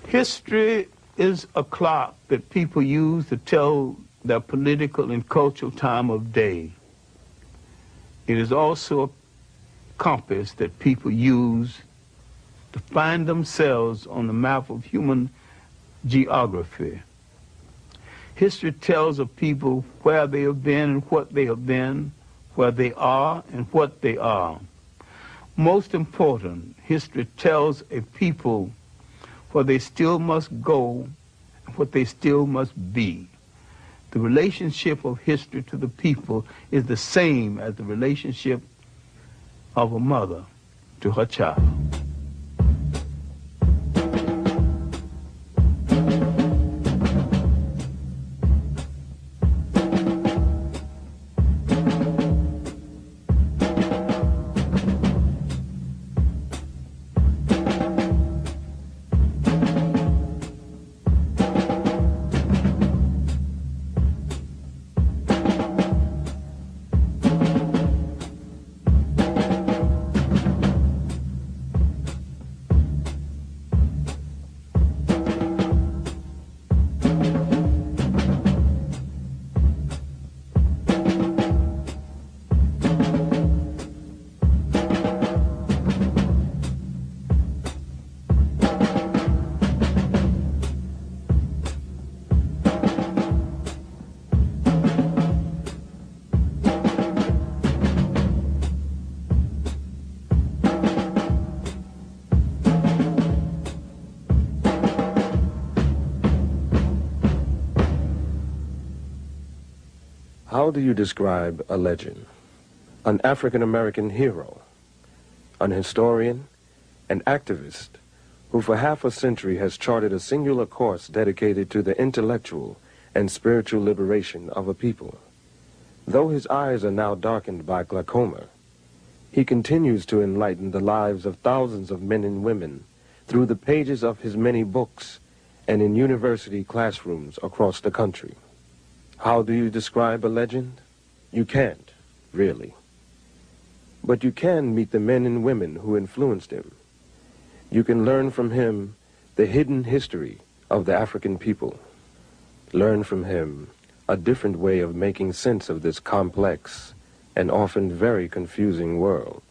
History is a clock that people use to tell their political and cultural time of day. It is also a compass that people use to find themselves on the map of human geography. History tells of people where they have been and what they have been, where they are and what they are. Most important, history tells a people where they still must go and what they still must be. The relationship of history to the people is the same as the relationship of a mother to her child. How do you describe a legend? An African-American hero, an historian, an activist who for half a century has charted a singular course dedicated to the intellectual and spiritual liberation of a people. Though his eyes are now darkened by glaucoma, he continues to enlighten the lives of thousands of men and women through the pages of his many books and in university classrooms across the country. How do you describe a legend? You can't, really. But you can meet the men and women who influenced him. You can learn from him the hidden history of the African people. Learn from him a different way of making sense of this complex and often very confusing world.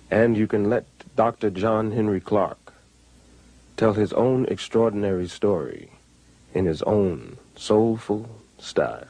And you can let Dr. John Henrik Clarke tell his own extraordinary story in his own soulful style.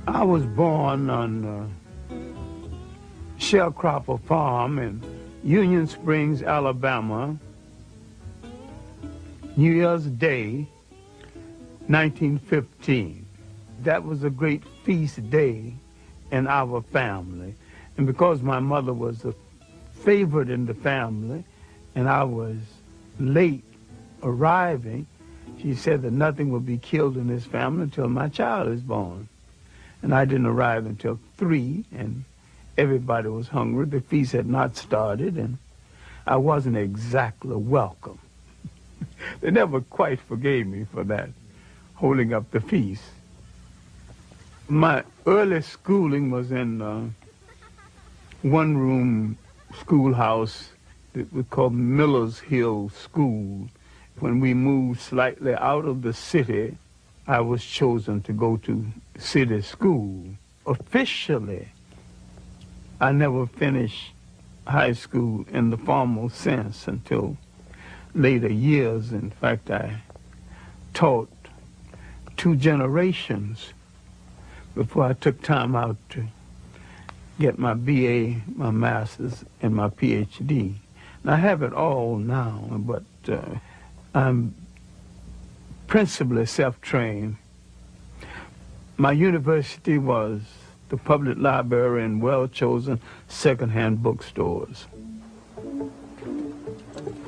I was born on Sharecropper Farm in Union Springs, Alabama, New Year's Day, 1915. That was a great feast day in our family. And because my mother was a favorite in the family and I was late arriving, she said that nothing would be killed in this family until my child is born. And I didn't arrive until 3, and everybody was hungry. The feast had not started, and I wasn't exactly welcome. They never quite forgave me for that, holding up the feast. My early schooling was in one-room schoolhouse that was called Miller's Hill School. When we moved slightly out of the city, I was chosen to go to city school. Officially, I never finished high school in the formal sense until later years. In fact, I taught 2 generations before I took time out to get my BA, my master's, and my PhD. And I have it all now, but I'm principally self-trained. My university was the public library and well-chosen second-hand bookstores.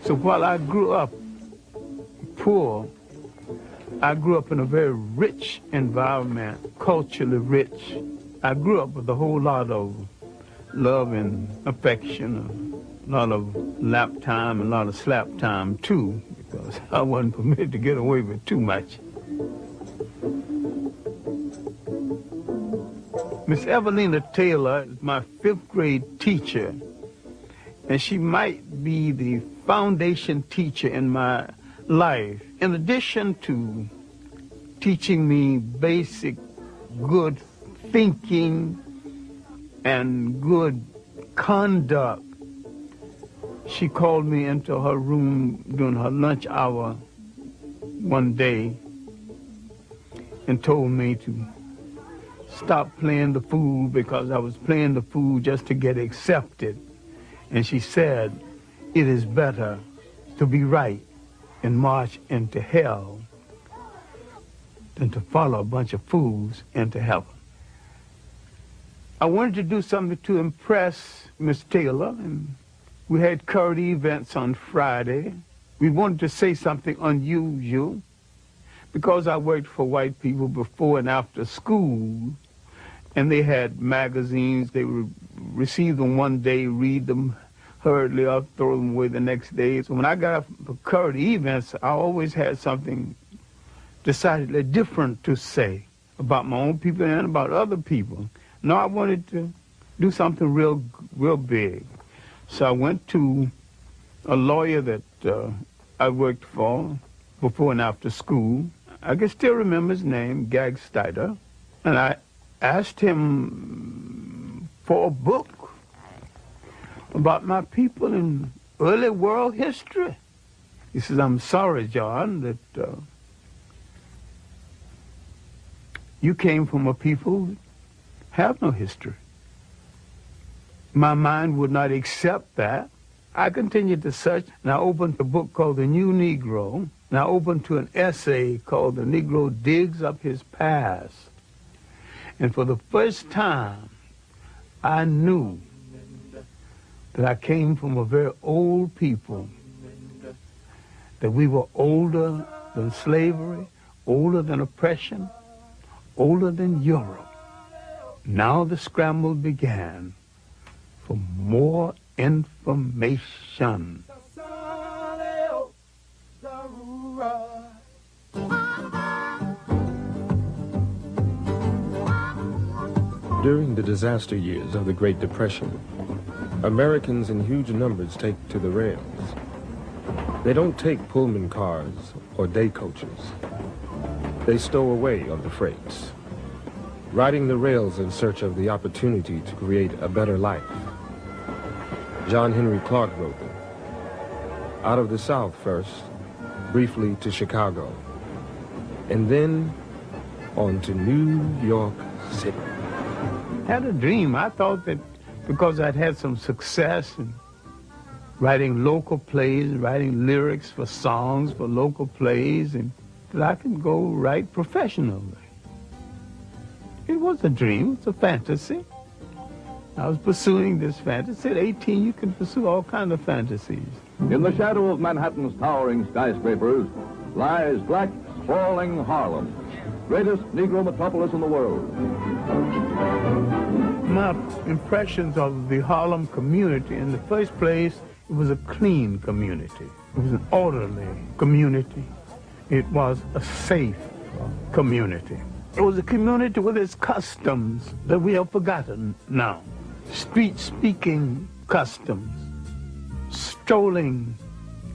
So while I grew up poor, I grew up in a very rich environment, culturally rich. I grew up with a whole lot of love and affection, a lot of lap time and a lot of slap time too, because I wasn't permitted to get away with too much. Miss Evelina Taylor is my 5th grade teacher, and she might be the foundation teacher in my life. In addition to teaching me basic good thinking and good conduct, she called me into her room during her lunch hour one day and told me to stop playing the fool because I was playing the fool just to get accepted. And she said, it is better to be right and march into hell than to follow a bunch of fools into heaven. I wanted to do something to impress Miss Taylor, and we had current events on Friday. We wanted to say something unusual because I worked for white people before and after school, and they had magazines. They would receive them one day, read them hurriedly up, throw them away the next day. So when I got up for current events, I always had something decidedly different to say about my own people and about other people. No, I wanted to do something real big. So I went to a lawyer that I worked for before and after school. I can still remember his name, Gag Steiner, and I asked him for a book about my people in early world history. He says, I'm sorry, John, that you came from a people that have no history. My mind would not accept that. I continued to search, and I opened a book called The New Negro, and I opened to an essay called The Negro Digs Up His Past. And for the first time, I knew that I came from a very old people, that we were older than slavery, older than oppression, older than Europe. Now the scramble began for more information. During the disaster years of the Great Depression, Americans in huge numbers take to the rails. They don't take Pullman cars or day coaches. They stow away on the freights, riding the rails in search of the opportunity to create a better life. John Henrik Clarke wrote them. Out of the South first, briefly to Chicago, and then on to New York City. I had a dream. I thought that because I'd had some success in writing local plays, writing lyrics for songs for local plays, and that I could go write professionally. It was a dream, it's a fantasy. I was pursuing this fantasy. At 18, you can pursue all kinds of fantasies. In the shadow of Manhattan's towering skyscrapers lies black, sprawling Harlem, greatest Negro metropolis in the world. My impressions of the Harlem community, in the first place, it was a clean community. It was an orderly community. It was a safe community. It was a community with its customs that we have forgotten now. Street-speaking customs, strolling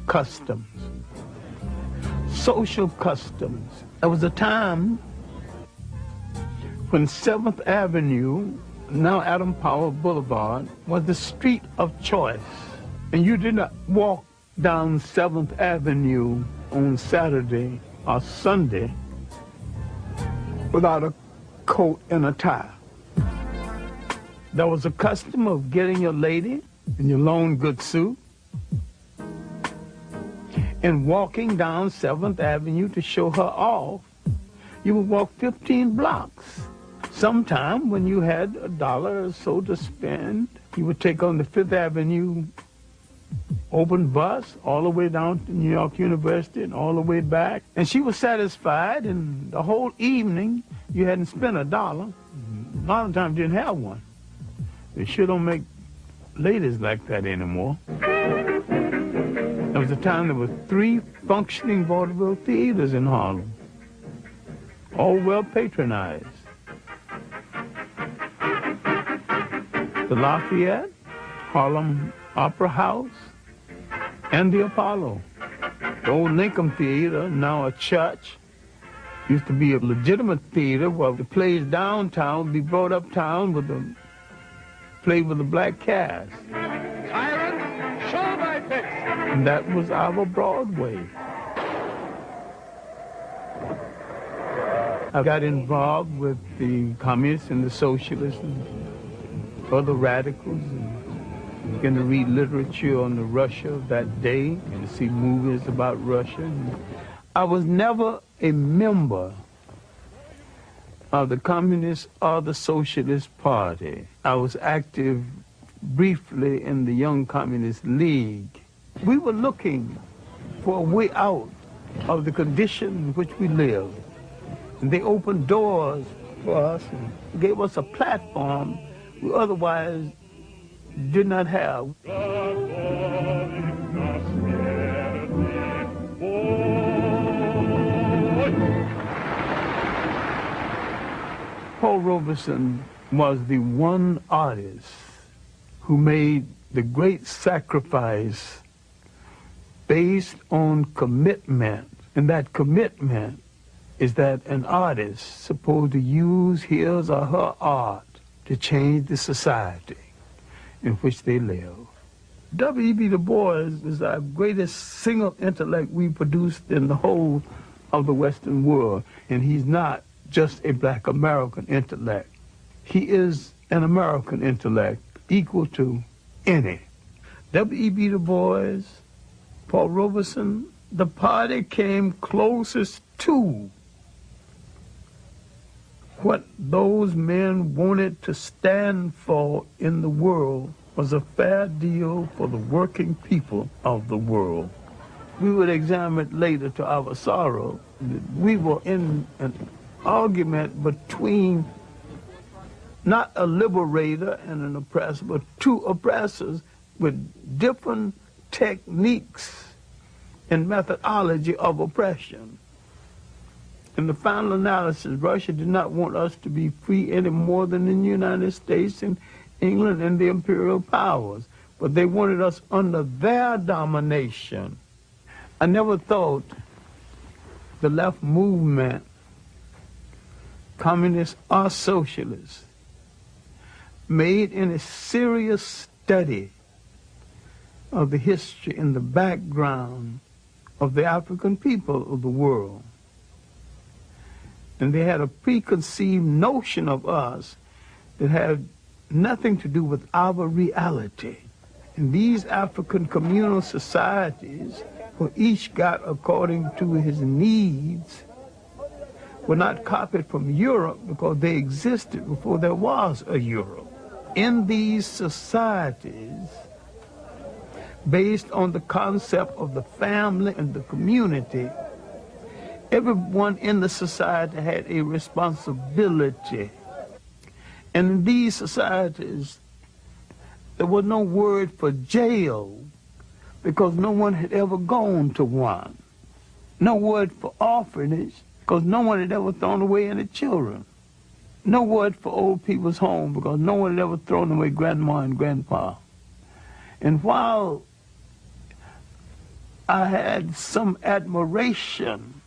customs, social customs. There was a time when 7th Avenue, now Adam Powell Boulevard, was the street of choice. And you did not walk down 7th Avenue on Saturday or Sunday without a coat and a tie. There was a custom of getting your lady in your long good suit and walking down 7th Avenue to show her off. You would walk 15 blocks. Sometime when you had $1 or so to spend, you would take on the 5th Avenue open bus all the way down to New York University and all the way back. And she was satisfied, and the whole evening you hadn't spent $1. A lot of times you didn't have one. They sure don't make ladies like that anymore. There was a time there were 3 functioning vaudeville theaters in Harlem, all well patronized. The Lafayette, Harlem Opera House, and the Apollo. The old Lincoln Theater, now a church, used to be a legitimate theater where the plays downtown would be brought uptown with the play with the black cast. Tyrant, show my face! And that was our Broadway. I got involved with the communists and the socialists and other radicals, and began to read literature on the Russia of that day and to see movies about Russia. I was never a member of the Communist or the Socialist Party. I was active briefly in the Young Communist League. We were looking for a way out of the condition in which we lived. And they opened doors for us and gave us a platform we otherwise did not have. Paul Robeson was the one artist who made the great sacrifice based on commitment. And that commitment is that an artist is supposed to use his or her art to change the society in which they live. W.E.B. Du Bois is our greatest single intellect we produced in the whole of the Western world. And he's not just a black American intellect. He is an American intellect equal to any. W.E.B. Du Bois, Paul Robeson, the party came closest to what those men wanted to stand for in the world was a fair deal for the working people of the world. We would examine it later to our sorrow. We were in an argument between not a liberator and an oppressor, but 2 oppressors with different techniques and methodology of oppression. In the final analysis, Russia did not want us to be free any more than the United States and England and the imperial powers, but they wanted us under their domination. I never thought the left movement, communist or socialist, made any serious study of the history and the background of the African people of the world. And they had a preconceived notion of us that had nothing to do with our reality. And these African communal societies, where each got according to his needs, were not copied from Europe because they existed before there was a Europe. In these societies, based on the concept of the family and the community, everyone in the society had a responsibility. And in these societies, there was no word for jail because no one had ever gone to one. No word for orphanage because no one had ever thrown away any children. No word for old people's home because no one had ever thrown away grandma and grandpa. And while I had some admiration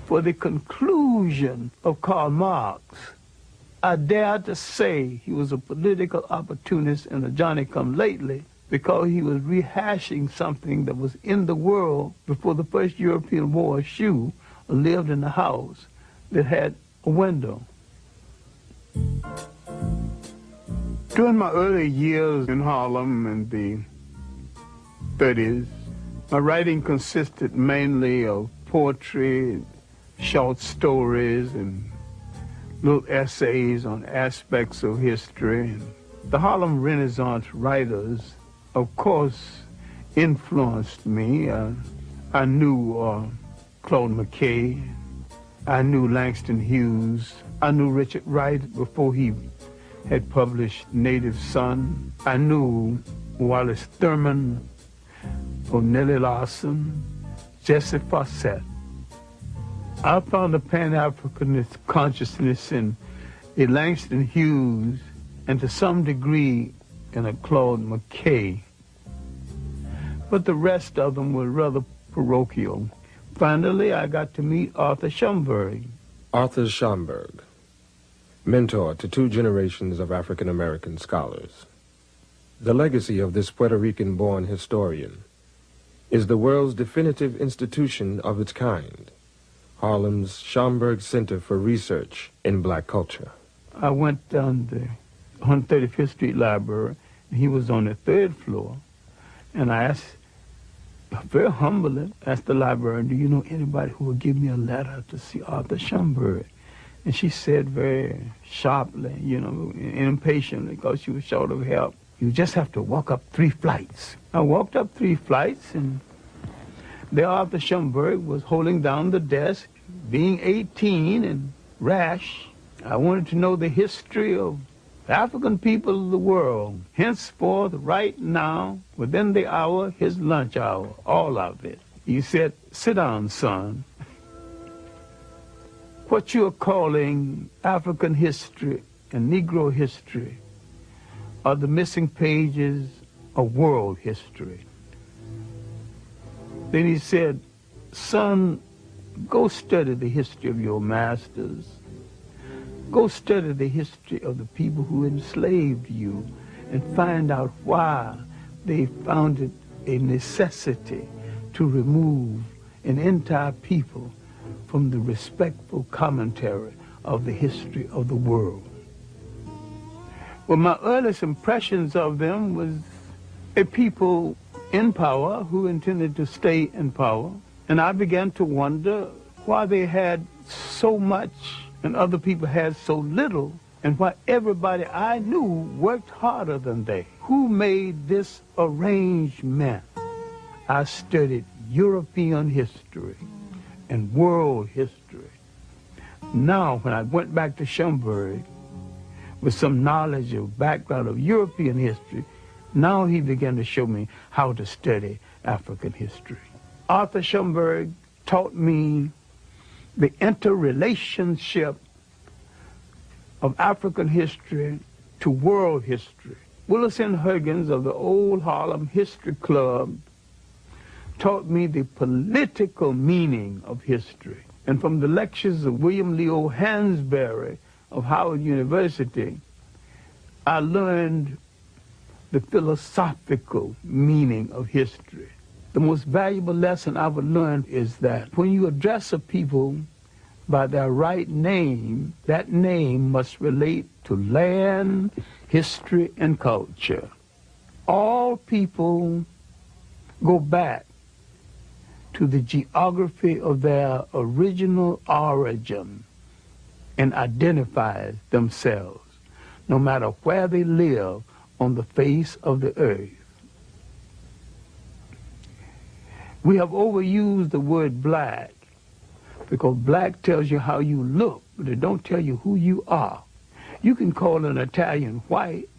for the conclusion of Karl Marx, I dare to say he was a political opportunist and a Johnny-come-lately because he was rehashing something that was in the world before the first European wore a shoe or lived in a house that had a window. During my early years in Harlem in the 30s, my writing consisted mainly of poetry, short stories, and little essays on aspects of history. The Harlem Renaissance writers, of course, influenced me. I knew Claude McKay. I knew Langston Hughes. I knew Richard Wright before he had published Native Son. I knew Wallace Thurman, Nellie Larson, Jesse Fawcett. I found a Pan-Africanist consciousness in a Langston Hughes and to some degree in a Claude McKay. But the rest of them were rather parochial. Finally, I got to meet Arthur Schomburg. Arthur Schomburg, mentor to 2 generations of African-American scholars. The legacy of this Puerto Rican-born historian is the world's definitive institution of its kind, Harlem's Schomburg Center for Research in Black Culture. I went down the 135th Street Library, and he was on the 3rd floor, and I asked, very humbly, asked the librarian, do you know anybody who would give me a letter to see Arthur Schomburg? And she said very sharply, you know, impatiently, because she was short of help, you just have to walk up 3 flights. I walked up 3 flights, and there Arthur Schomburg was holding down the desk, being 18 and rash. I wanted to know the history of African people of the world, henceforth, right now, within the hour, his lunch hour, all of it. He said, sit down, son. What you're calling African history and Negro history are the missing pages of world history. Then he said, son, go study the history of your masters. Go study the history of the people who enslaved you and find out why they found it a necessity to remove an entire people from the respectful commentary of the history of the world. Well, my earliest impressions of them was a people in power who intended to stay in power, and I began to wonder why they had so much and other people had so little, and why everybody I knew worked harder than they. Who made this arrangement? I studied European history and world history. Now, when I went back to Schomburg with some knowledge of background of European history, now he began to show me how to study African history. Arthur Schomburg taught me the interrelationship of African history to world history. Willis N. Huggins of the old Harlem History Club taught me the political meaning of history. And from the lectures of William Leo Hansberry of Howard University, I learned the philosophical meaning of history. The most valuable lesson I've learned is that when you address a people by their right name, that name must relate to land, history, and culture. All people go back to the geography of their original origin and identify themselves, no matter where they live on the face of the earth. We have overused the word black because black tells you how you look, but it don't tell you who you are. You can call an Italian white,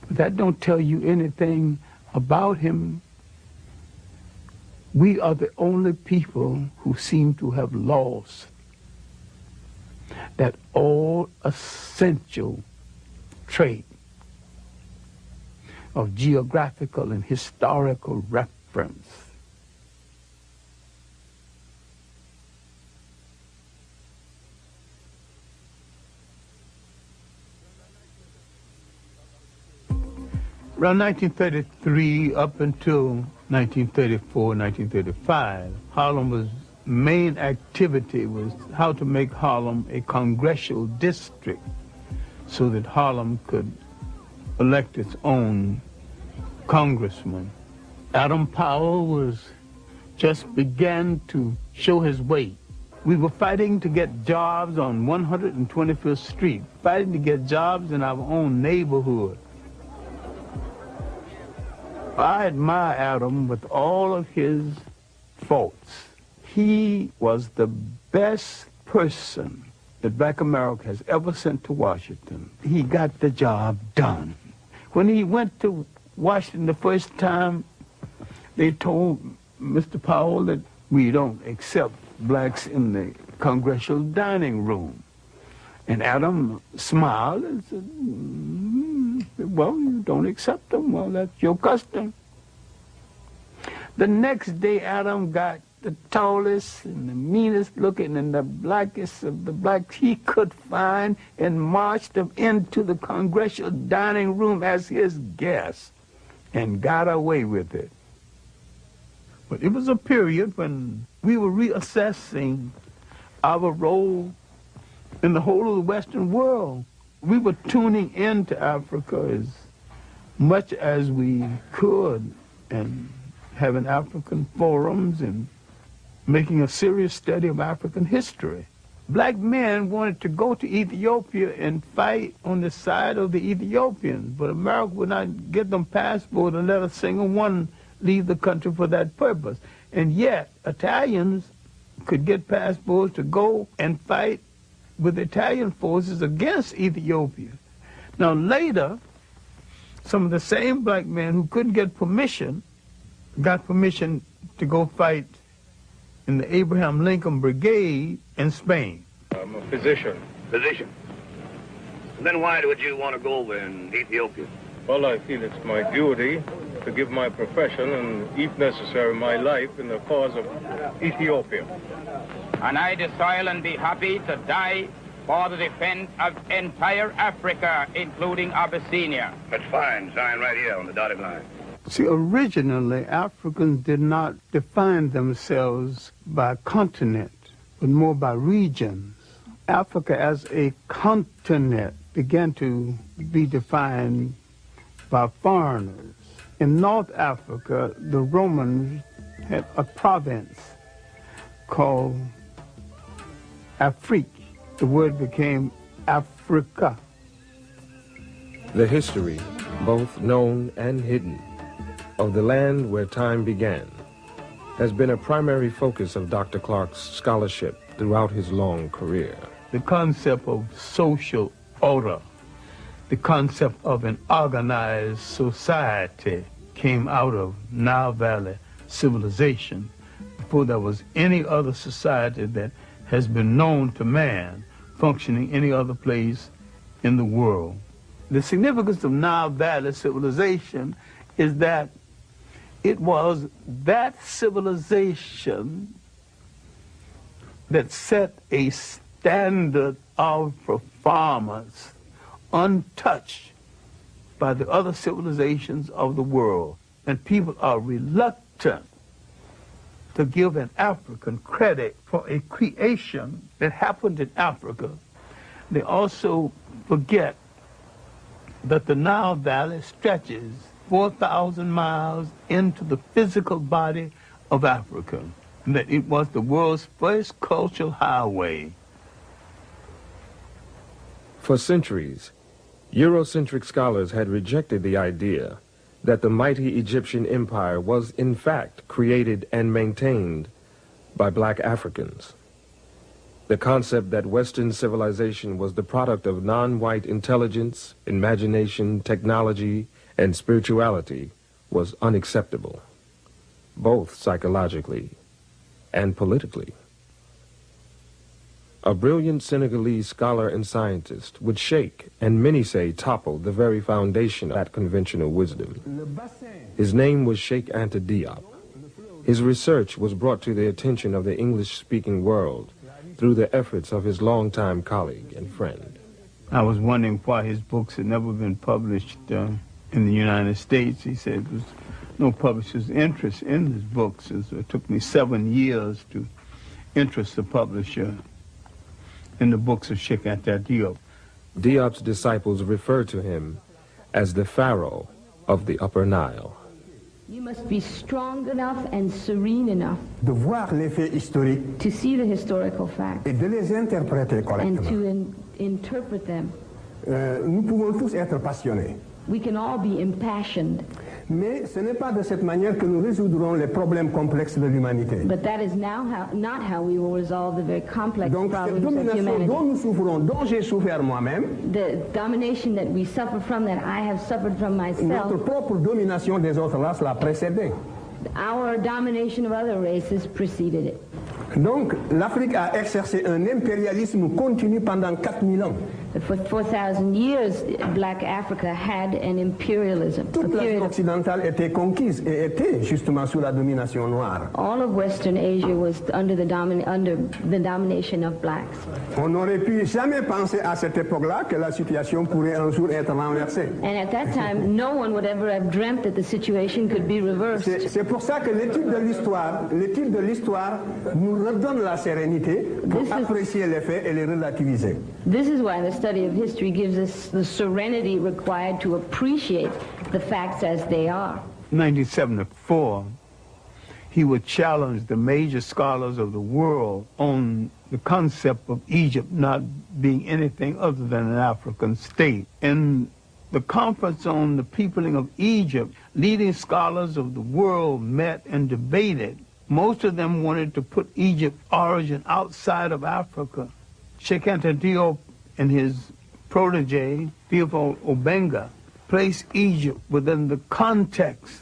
but that don't tell you anything about him. We are the only people who seem to have lost that all essential trait of geographical and historical reference. Around 1933 up until 1934, 1935, Harlem's main activity was how to make Harlem a congressional district so that Harlem could elect its own congressman. Adam Powell was just began to show his weight. We were fighting to get jobs on 125th Street, fighting to get jobs in our own neighborhood. I admire Adam with all of his faults. He was the best person that Black America has ever sent to Washington. He got the job done. When he went to Washington the first time, they told Mr. Powell that we don't accept blacks in the congressional dining room. And Adam smiled and said, well, you don't accept them. Well, that's your custom. The next day, Adam got the tallest and the meanest looking and the blackest of the blacks he could find and marched them into the congressional dining room as his guest and got away with it. But it was a period when we were reassessing our role in the whole of the Western world. We were tuning into Africa as much as we could and having African forums and making a serious study of African history. Black men wanted to go to Ethiopia and fight on the side of the Ethiopians, but America would not give them passports and let a single one leave the country for that purpose. And yet, Italians could get passports to go and fight with Italian forces against Ethiopia. Now later, some of the same black men who couldn't get permission got permission to go fight in the Abraham Lincoln Brigade in Spain. I'm a physician. Physician? And then why would you want to go over in Ethiopia? Well, I feel it's my duty to give my profession and, if necessary, my life in the cause of Ethiopia. And I desire and be happy to die for the defense of entire Africa, including Abyssinia. That's fine. Sign right here on the dotted line. See, originally, Africans did not define themselves by continent, but more by regions. Africa as a continent began to be defined by foreigners. In North Africa, the Romans had a province called Afrique. The word became Africa. The history, both known and hidden, of the land where time began has been a primary focus of Dr. Clarke's scholarship throughout his long career. The concept of social order, the concept of an organized society came out of Nile Valley civilization before there was any other society that has been known to man functioning any other place in the world. The significance of Nile Valley civilization is that it was that civilization that set a standard of performance untouched by the other civilizations of the world. And people are reluctant to give an African credit for a creation that happened in Africa. They also forget that the Nile Valley stretches 4,000 miles into the physical body of Africa, and that it was the world's first cultural highway. For centuries, Eurocentric scholars had rejected the idea that the mighty Egyptian empire was in fact created and maintained by black Africans. The concept that Western civilization was the product of non-white intelligence, imagination, technology, and spirituality was unacceptable, both psychologically and politically. A brilliant Senegalese scholar and scientist would shake, and many say topple, the very foundation of that conventional wisdom. His name was Sheikh Anta Diop. His research was brought to the attention of the English-speaking world through the efforts of his longtime colleague and friend. I was wondering why his books had never been published in the United States. He said there was no publisher's interest in his books, and so it took me 7 years to interest the publisher in the books of Sheikh Anta Diop. Diop's disciples refer to him as the Pharaoh of the Upper Nile. You must be strong enough and serene enough de voir les faits historiques to see the historical facts et de les interpréter and correctement. to interpret them. Nous pouvons tous être passionnés, We can all be impassioned, Mais ce n'est pas de cette manière que nous résoudrons les problèmes complexes de l'humanité. But that is now not how we will resolve the very complex Donc cette problems of domination humanity. dont nous souffrons, dont j'ai souffert moi-même, The domination that we suffer from, that I have suffered from myself, notre propre domination des autres races l'a précédé. our domination of other races preceded it. Donc l'Afrique a exercé un impérialisme continu pendant 4000 ans. For 4,000 years, Black Africa had an imperialism. Toute l'Afrique occidentale était conquise et était justement sous la domination noire. All of Western Asia was under the domination of blacks. On n'aurait pu jamais penser à cette époque-là que la situation pourrait un jour être renversée. And at that time, no one would ever have dreamt that the situation could be reversed. C'est pour ça que l'étude de l'histoire nous redonne la sérénité pour apprécier les faits et les relativiser. This is why the study of history gives us the serenity required to appreciate the facts as they are. In 1974, he would challenge the major scholars of the world on the concept of Egypt not being anything other than an African state. In the conference on the peopling of Egypt, leading scholars of the world met and debated. Most of them wanted to put Egypt's origin outside of Africa. Sheikh Anta Diop and his protege, Theophile Obenga, placed Egypt within the context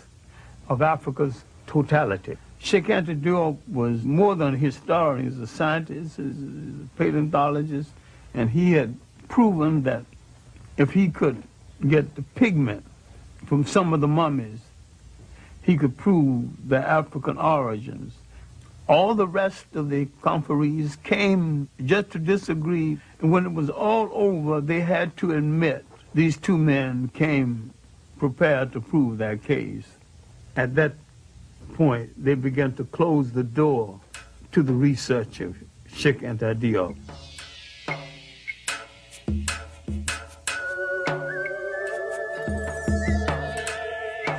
of Africa's totality. Sheikh Anta Diop was more than a historian. He was a scientist, he was a paleontologist, and he had proven that if he could get the pigment from some of the mummies, he could prove their African origins. All the rest of the conferees came just to disagree, and when it was all over, they had to admit these two men came prepared to prove their case. At that point, they began to close the door to the research of Sheikh Anta Diop.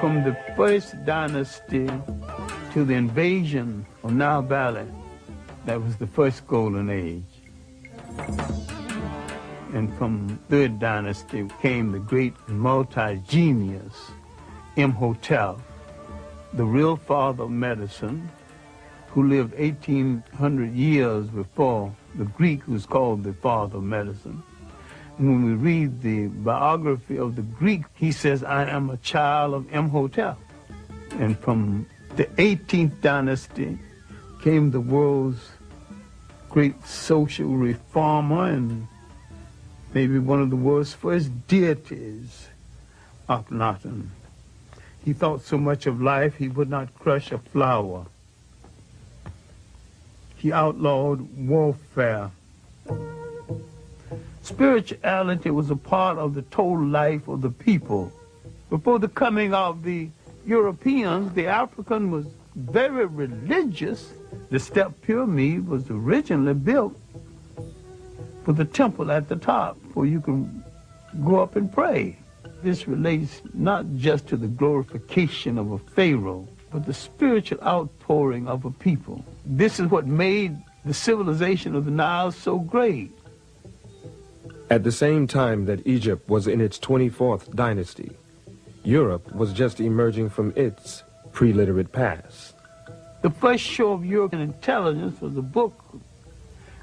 From the first dynasty to the invasion of Nile Valley, that was the first golden age. And from third dynasty came the great multi-genius Imhotep, the real father of medicine, who lived 1,800 years before the Greek who's called the father of medicine. And when we read the biography of the Greek, he says, I am a child of Imhotep. And from the 18th dynasty came the world's great social reformer and maybe one of the world's first deities, Akhenaten. He thought so much of life he would not crush a flower. He outlawed warfare. Spirituality was a part of the total life of the people. Before the coming of the Europeans, the African was very religious. The step pyramid was originally built with a temple at the top where you can go up and pray. This relates not just to the glorification of a pharaoh, but the spiritual outpouring of a people. This is what made the civilization of the Nile so great. At the same time that Egypt was in its 24th dynasty, Europe was just emerging from its pre-literate past. The first show of European intelligence was a book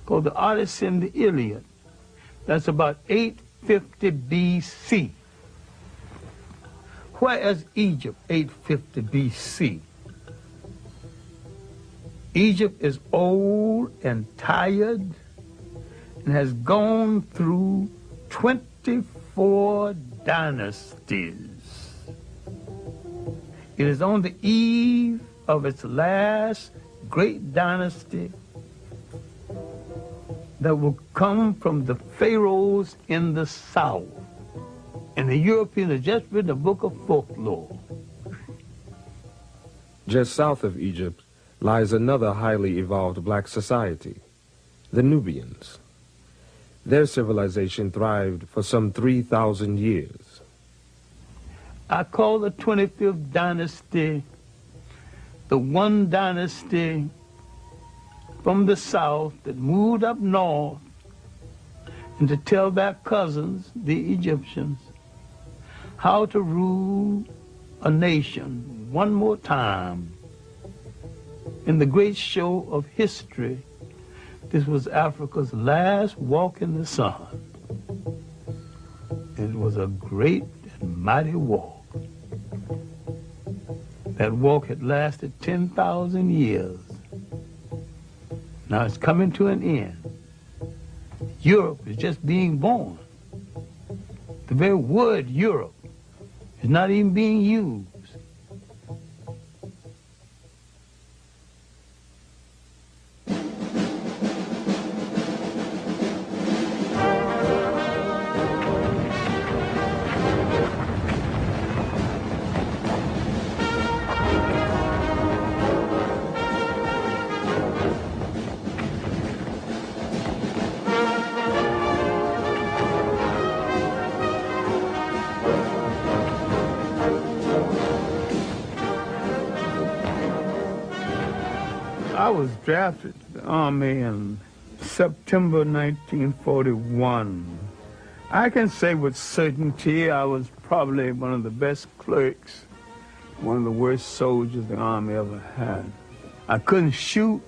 called The Odyssey and the Iliad. That's about 850 BC. Where is Egypt 850 BC? Egypt is old and tired and has gone through 24 dynasties. It is on the eve of its last great dynasty that will come from the pharaohs in the south. And the Europeans have just written a book of folklore. Just south of Egypt lies another highly evolved black society, the Nubians. Their civilization thrived for some 3,000 years. I call the 25th dynasty the one dynasty from the south that moved up north and to tell their cousins, the Egyptians, how to rule a nation one more time. In the great show of history, this was Africa's last walk in the sun. It was a great and mighty walk. That walk had lasted 10,000 years. Now it's coming to an end. Europe is just being born. The very word Europe is not even being used. I was drafted to the Army in September 1941. I can say with certainty I was probably one of the best clerks, one of the worst soldiers the Army ever had. I couldn't shoot,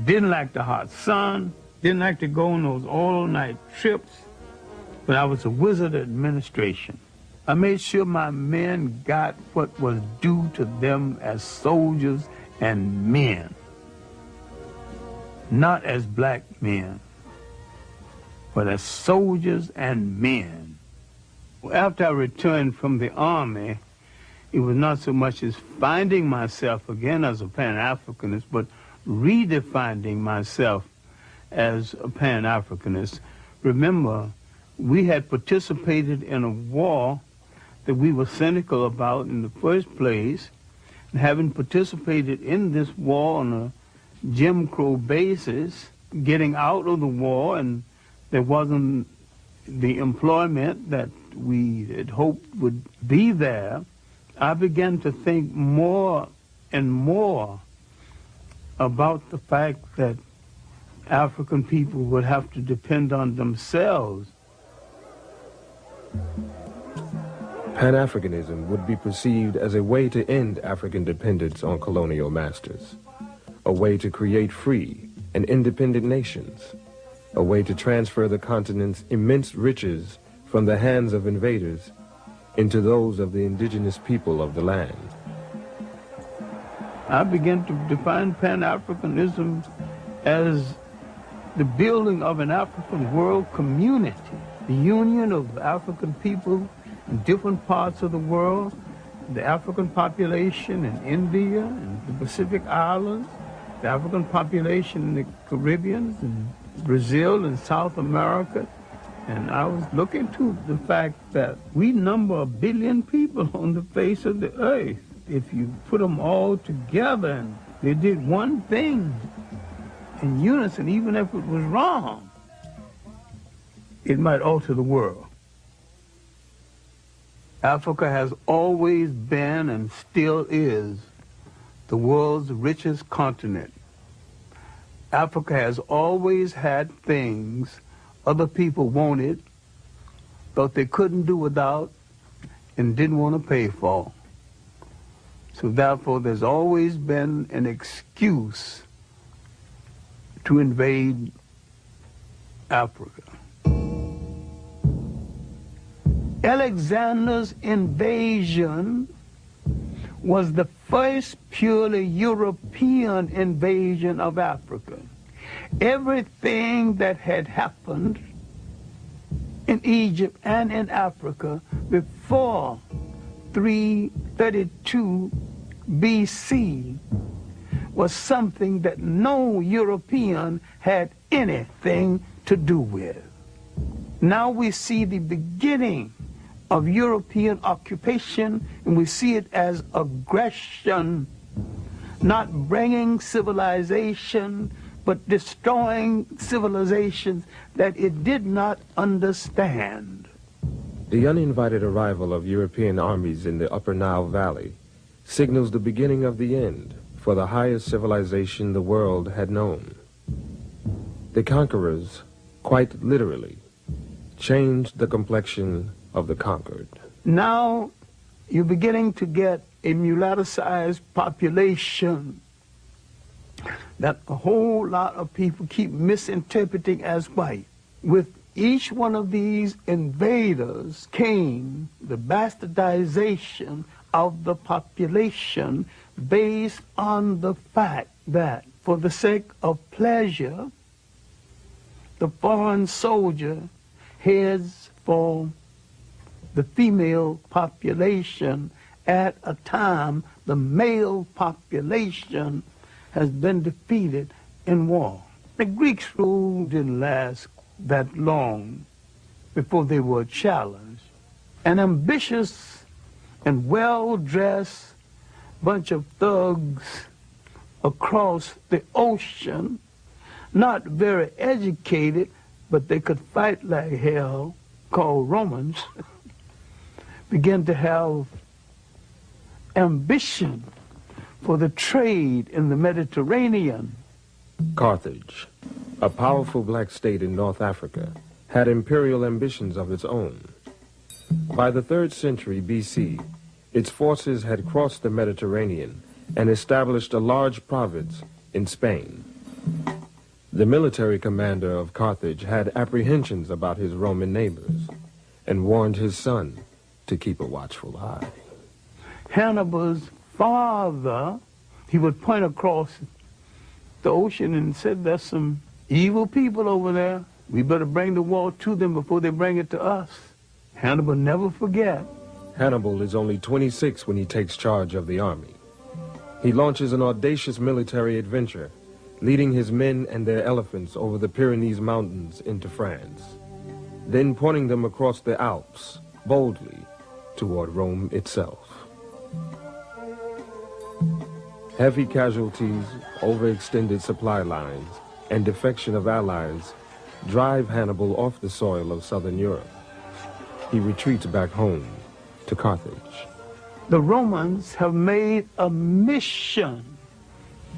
didn't like the hot sun, didn't like to go on those all-night trips, but I was a wizard at administration. I made sure my men got what was due to them as soldiers and men. Not as black men, but as soldiers and men. After I returned from the Army, it was not so much as finding myself again as a Pan-Africanist, but redefining myself as a Pan-Africanist. Remember, we had participated in a war that we were cynical about in the first place, and having participated in this war on a Jim Crow basis, getting out of the war, and there wasn't the employment that we had hoped would be there, I began to think more and more about the fact that African people would have to depend on themselves. Pan-Africanism would be perceived as a way to end African dependence on colonial masters, a way to create free and independent nations, a way to transfer the continent's immense riches from the hands of invaders into those of the indigenous people of the land. I began to define Pan-Africanism as the building of an African world community, the union of African people in different parts of the world, the African population in India and the Pacific Islands, the African population in the Caribbean and Brazil and South America. And I was looking to the fact that we number 1 billion people on the face of the earth. If you put them all together and they did one thing in unison, even if it was wrong, it might alter the world. Africa has always been and still is the world's richest continent. Africa has always had things other people wanted, thought they couldn't do without, and didn't want to pay for. So therefore, there's always been an excuse to invade Africa. Alexander's invasion was the first purely European invasion of Africa. Everything that had happened in Egypt and in Africa before 332 BC was something that no European had anything to do with. Now we see the beginning of European occupation, and we see it as aggression, not bringing civilization, but destroying civilizations that it did not understand. The uninvited arrival of European armies in the upper Nile Valley signals the beginning of the end for the highest civilization the world had known. The conquerors, quite literally, changed the complexion of the conquered. Now you're beginning to get a mulatto-sized population that a whole lot of people keep misinterpreting as white. With each one of these invaders came the bastardization of the population based on the fact that for the sake of pleasure, the foreign soldier heads for the female population at a time the male population has been defeated in war. The Greeks' rule didn't last that long before they were challenged. An ambitious and well-dressed bunch of thugs across the ocean, not very educated, but they could fight like hell, called Romans, began to have ambition for the trade in the Mediterranean. Carthage, a powerful black state in North Africa, had imperial ambitions of its own. By the 3rd century BC, its forces had crossed the Mediterranean and established a large province in Spain. The military commander of Carthage had apprehensions about his Roman neighbors and warned his son to keep a watchful eye. Hannibal's father, he would point across the ocean and said, there's some evil people over there. We better bring the war to them before they bring it to us. Hannibal never forget. Hannibal is only 26 when he takes charge of the army. He launches an audacious military adventure, leading his men and their elephants over the Pyrenees Mountains into France, then pointing them across the Alps, boldly, toward Rome itself. Heavy casualties, overextended supply lines, and defection of allies drive Hannibal off the soil of southern Europe. He retreats back home to Carthage. The Romans have made a mission,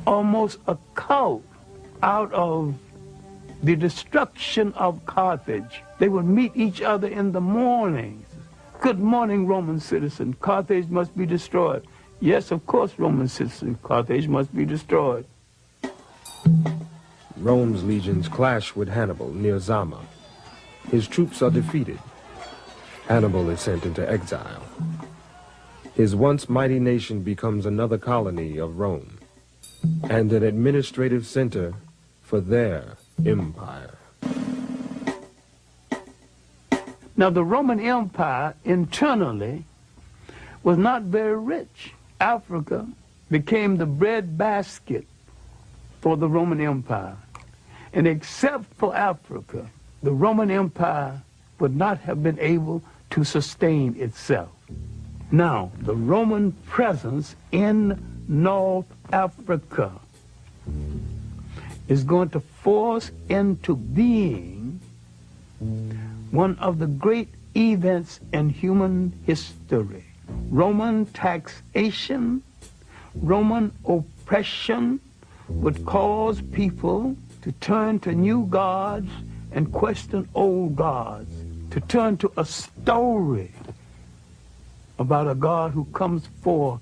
almost a cult, out of the destruction of Carthage. They would meet each other in the mornings. Good morning, Roman citizen. Carthage must be destroyed. Yes, of course, Roman citizen. Carthage must be destroyed. Rome's legions clash with Hannibal near Zama. His troops are defeated. Hannibal is sent into exile. His once mighty nation becomes another colony of Rome and an administrative center for their empire. Now, the Roman Empire internally was not very rich. Africa became the breadbasket for the Roman Empire. And except for Africa, the Roman Empire would not have been able to sustain itself. Now, the Roman presence in North Africa is going to force into being one of the great events in human history. Roman taxation, Roman oppression would cause people to turn to new gods and question old gods, to turn to a story about a God who comes forth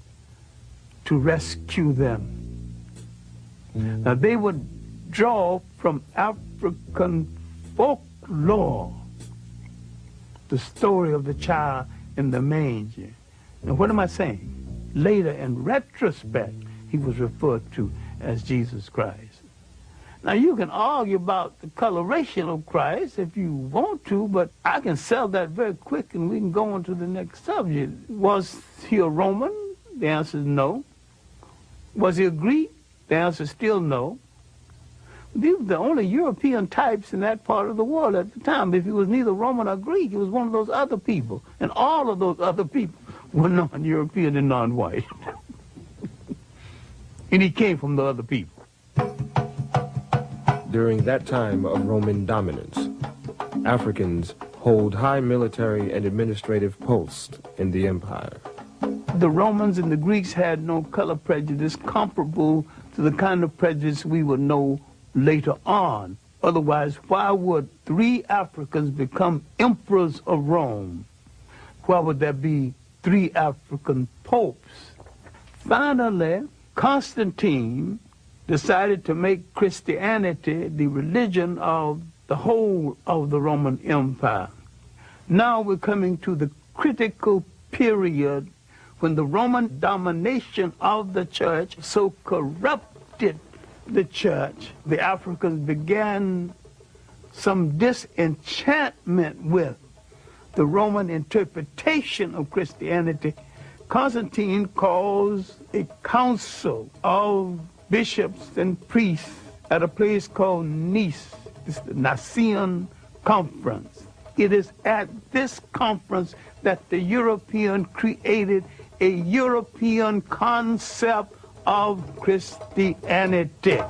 to rescue them. Now, they would draw from African folklore the story of the child in the manger. Now, what am I saying? Later, in retrospect, he was referred to as Jesus Christ. Now, you can argue about the coloration of Christ if you want to, but I can sell that very quick and we can go on to the next subject. Was he a Roman? The answer is no. Was he a Greek? The answer is still no. These were the only European types in that part of the world at the time. If he was neither Roman or Greek, he was one of those other people. And all of those other people were non-European and non-white. And he came from the other people. During that time of Roman dominance, Africans hold high military and administrative posts in the empire. The Romans and the Greeks had no color prejudice comparable to the kind of prejudice we would know later on. Otherwise, why would 3 Africans become emperors of Rome? Why would there be 3 African popes. Finally, Constantine decided to make Christianity the religion of the whole of the Roman Empire. Now we're coming to the critical period when the Roman domination of the church so corrupted the church, the Africans began some disenchantment with the Roman interpretation of Christianity. Constantine calls a council of bishops and priests at a place called Nice. It's the Nicene Conference. It is at this conference that the European created a European concept of Christianity.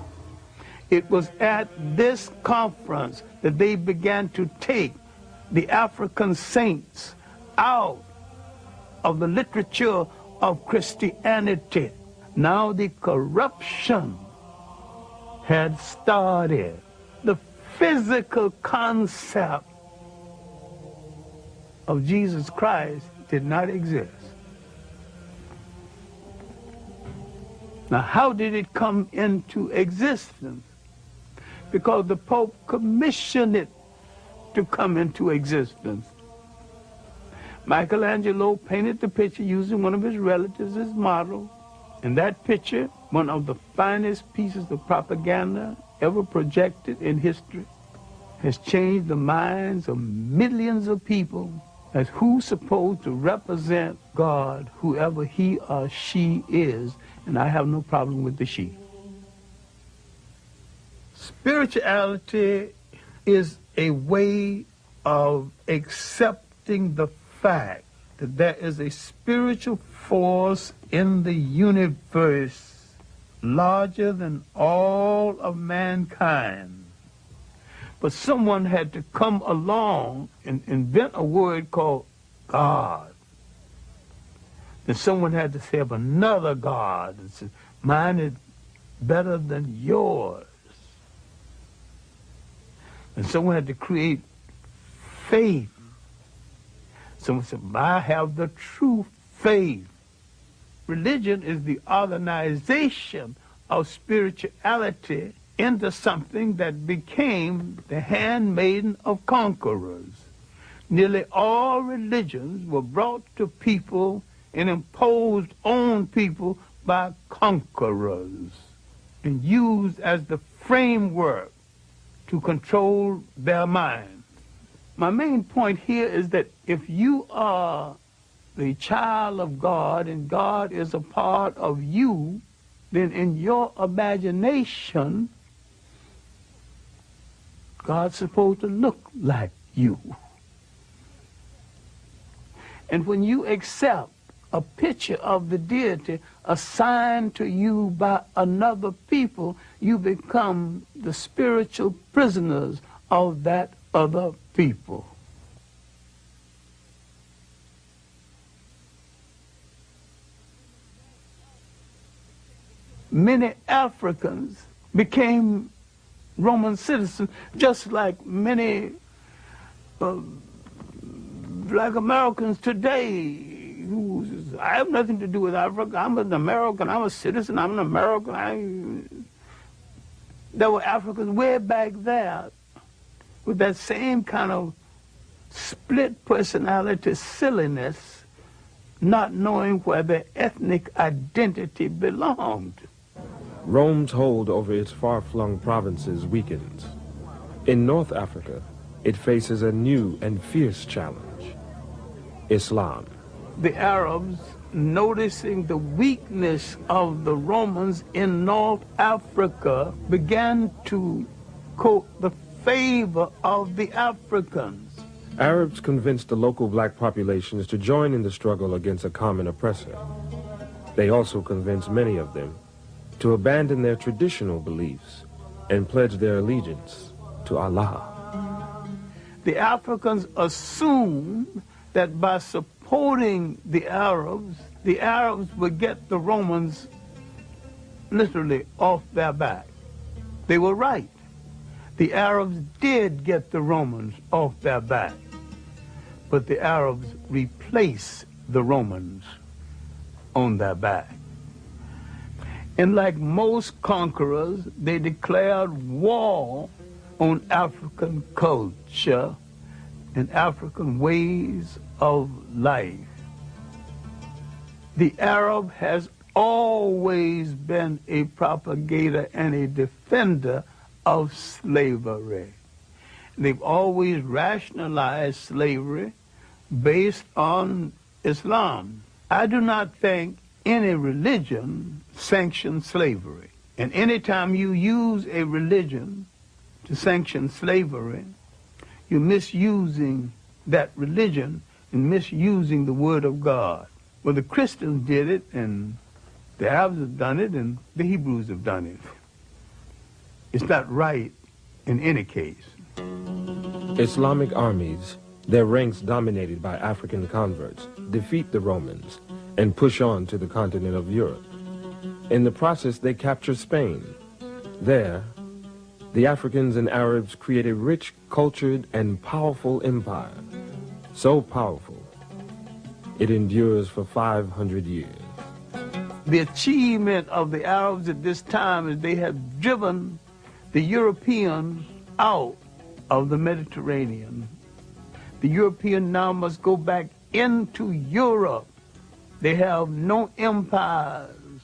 It was at this conference that they began to take the African saints out of the literature of Christianity. Now the corruption had started. The physical concept of Jesus Christ did not exist. Now, how did it come into existence? Because the Pope commissioned it to come into existence. Michelangelo painted the picture using one of his relatives as model. And that picture, one of the finest pieces of propaganda ever projected in history, has changed the minds of millions of people as who's supposed to represent God, whoever he or she is, and I have no problem with the she. Spirituality is a way of accepting the fact that there is a spiritual force in the universe larger than all of mankind. But someone had to come along and invent a word called God. Then someone had to say of another God and say, mine is better than yours. And someone had to create faith. Someone said, I have the true faith. Religion is the organization of spirituality into something that became the handmaiden of conquerors. Nearly all religions were brought to people and imposed on people by conquerors and used as the framework to control their minds. My main point here is that if you are the child of God and God is a part of you, then in your imagination, God's supposed to look like you. And when you accept a picture of the deity assigned to you by another people, you become the spiritual prisoners of that other people. Many Africans became Roman citizens, just like many black Americans today. I have nothing to do with Africa. I'm an American. I'm a citizen. I'm an American. There were Africans way back there with that same kind of split personality silliness, not knowing where their ethnic identity belonged. Rome's hold over its far-flung provinces weakens. In North Africa, it faces a new and fierce challenge: Islam. The Arabs, noticing the weakness of the Romans in North Africa, began to court the favor of the Africans. Arabs convinced the local black populations to join in the struggle against a common oppressor. They also convinced many of them to abandon their traditional beliefs and pledge their allegiance to Allah. The Africans assumed that by supporting the Arabs would get the Romans literally off their back. They were right. The Arabs did get the Romans off their back, but the Arabs replaced the Romans on their back. And like most conquerors, they declared war on African culture and African ways of life. The Arab has always been a propagator and a defender of slavery. They've always rationalized slavery based on Islam. I do not think any religion sanctions slavery. And anytime you use a religion to sanction slavery, you're misusing that religion and misusing the word of God. Well, the Christians did it, and the Arabs have done it, and the Hebrews have done it. It's not right in any case. Islamic armies, their ranks dominated by African converts, defeat the Romans and push on to the continent of Europe. In the process, they capture Spain. There, the Africans and Arabs create a rich, cultured, and powerful empire. So powerful, it endures for 500 years. The achievement of the Arabs at this time is they have driven the Europeans out of the Mediterranean. The European now must go back into Europe. They have no empires,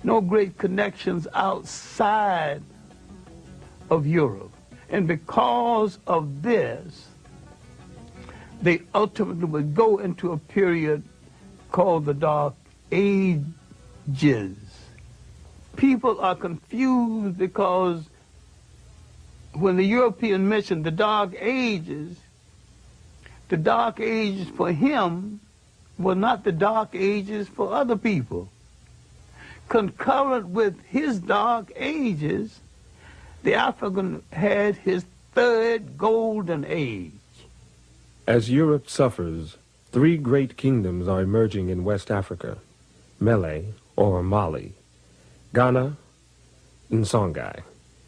no great connections outside of Europe. And because of this, they ultimately would go into a period called the Dark Ages. People are confused because when the European mentioned the Dark Ages for him were not the Dark Ages for other people. Concurrent with his Dark Ages, the African had his third golden age. As Europe suffers, three great kingdoms are emerging in West Africa: Mele, or Mali, Ghana, and Songhai.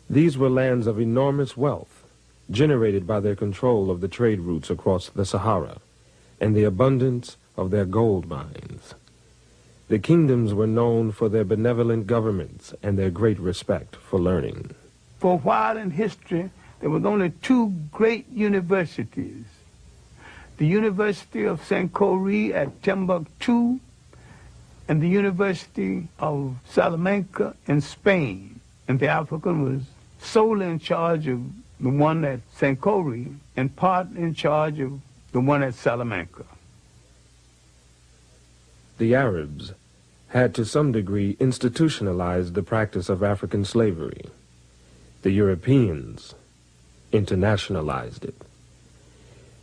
These were lands of enormous wealth, generated by their control of the trade routes across the Sahara and the abundance of their gold mines. The kingdoms were known for their benevolent governments and their great respect for learning. For a while in history, there was only two great universities: the University of Sankore at Timbuktu and the University of Salamanca in Spain. And the African was solely in charge of the one at Sankore and part in charge of the one at Salamanca. The Arabs had to some degree institutionalized the practice of African slavery. The Europeans internationalized it.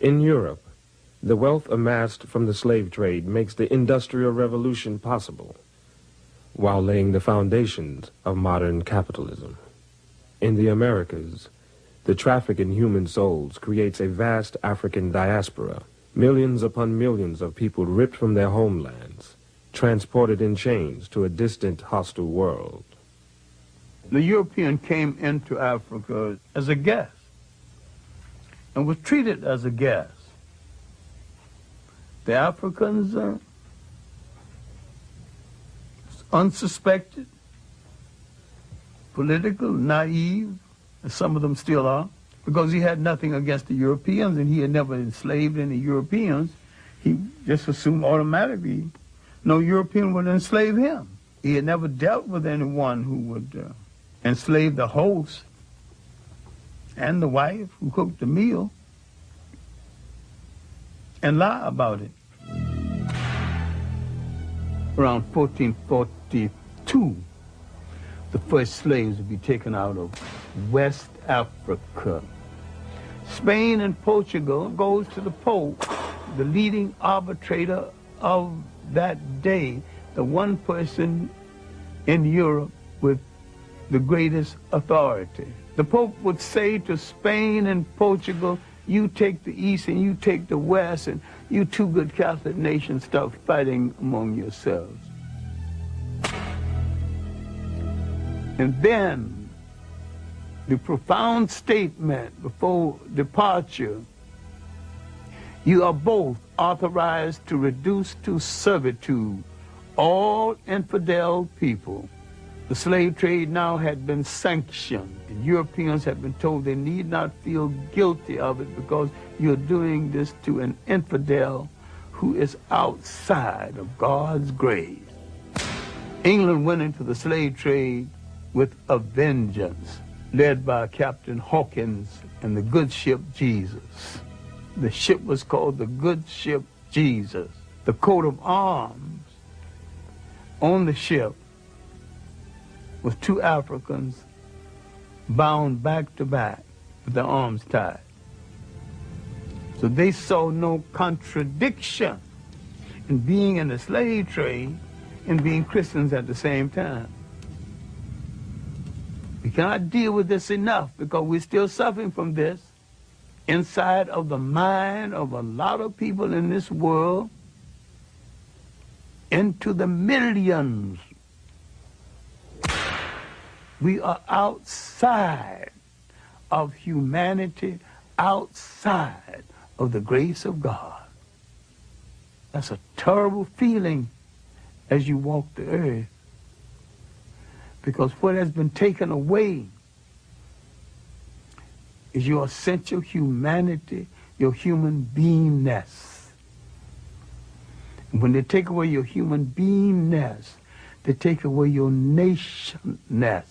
In Europe, the wealth amassed from the slave trade makes the Industrial Revolution possible, while laying the foundations of modern capitalism. In the Americas, the traffic in human souls creates a vast African diaspora, millions upon millions of people ripped from their homelands, transported in chains to a distant, hostile world. The European came into Africa as a guest and was treated as a guest. The Africans unsuspected, political, naive, as some of them still are, because he had nothing against the Europeans and he had never enslaved any Europeans. He just assumed automatically no European would enslave him. He had never dealt with anyone who would enslave the host and the wife who cooked the meal and lie about it. Around 1442, the first slaves would be taken out of West Africa. Spain and Portugal goes to the Pope, the leading arbitrator of that day, the one person in Europe with the greatest authority. The Pope would say to Spain and Portugal, you take the East and you take the West, and you two good Catholic nations start fighting among yourselves. And then the profound statement before departure, you are both authorized to reduce to servitude all infidel people. The slave trade now had been sanctioned, and Europeans had been told they need not feel guilty of it because you're doing this to an infidel who is outside of God's grace. England went into the slave trade with a vengeance, led by Captain Hawkins and the good ship Jesus. The ship was called the good ship Jesus. The coat of arms on the ship was two Africans bound back to back with their arms tied. So they saw no contradiction in being in the slave trade and being Christians at the same time. We cannot deal with this enough because we're still suffering from this inside of the mind of a lot of people in this world, into the millions. We are outside of humanity, outside of the grace of God. That's a terrible feeling as you walk the earth, because what has been taken away is your essential humanity, your human beingness. And when they take away your human beingness, they take away your nationness.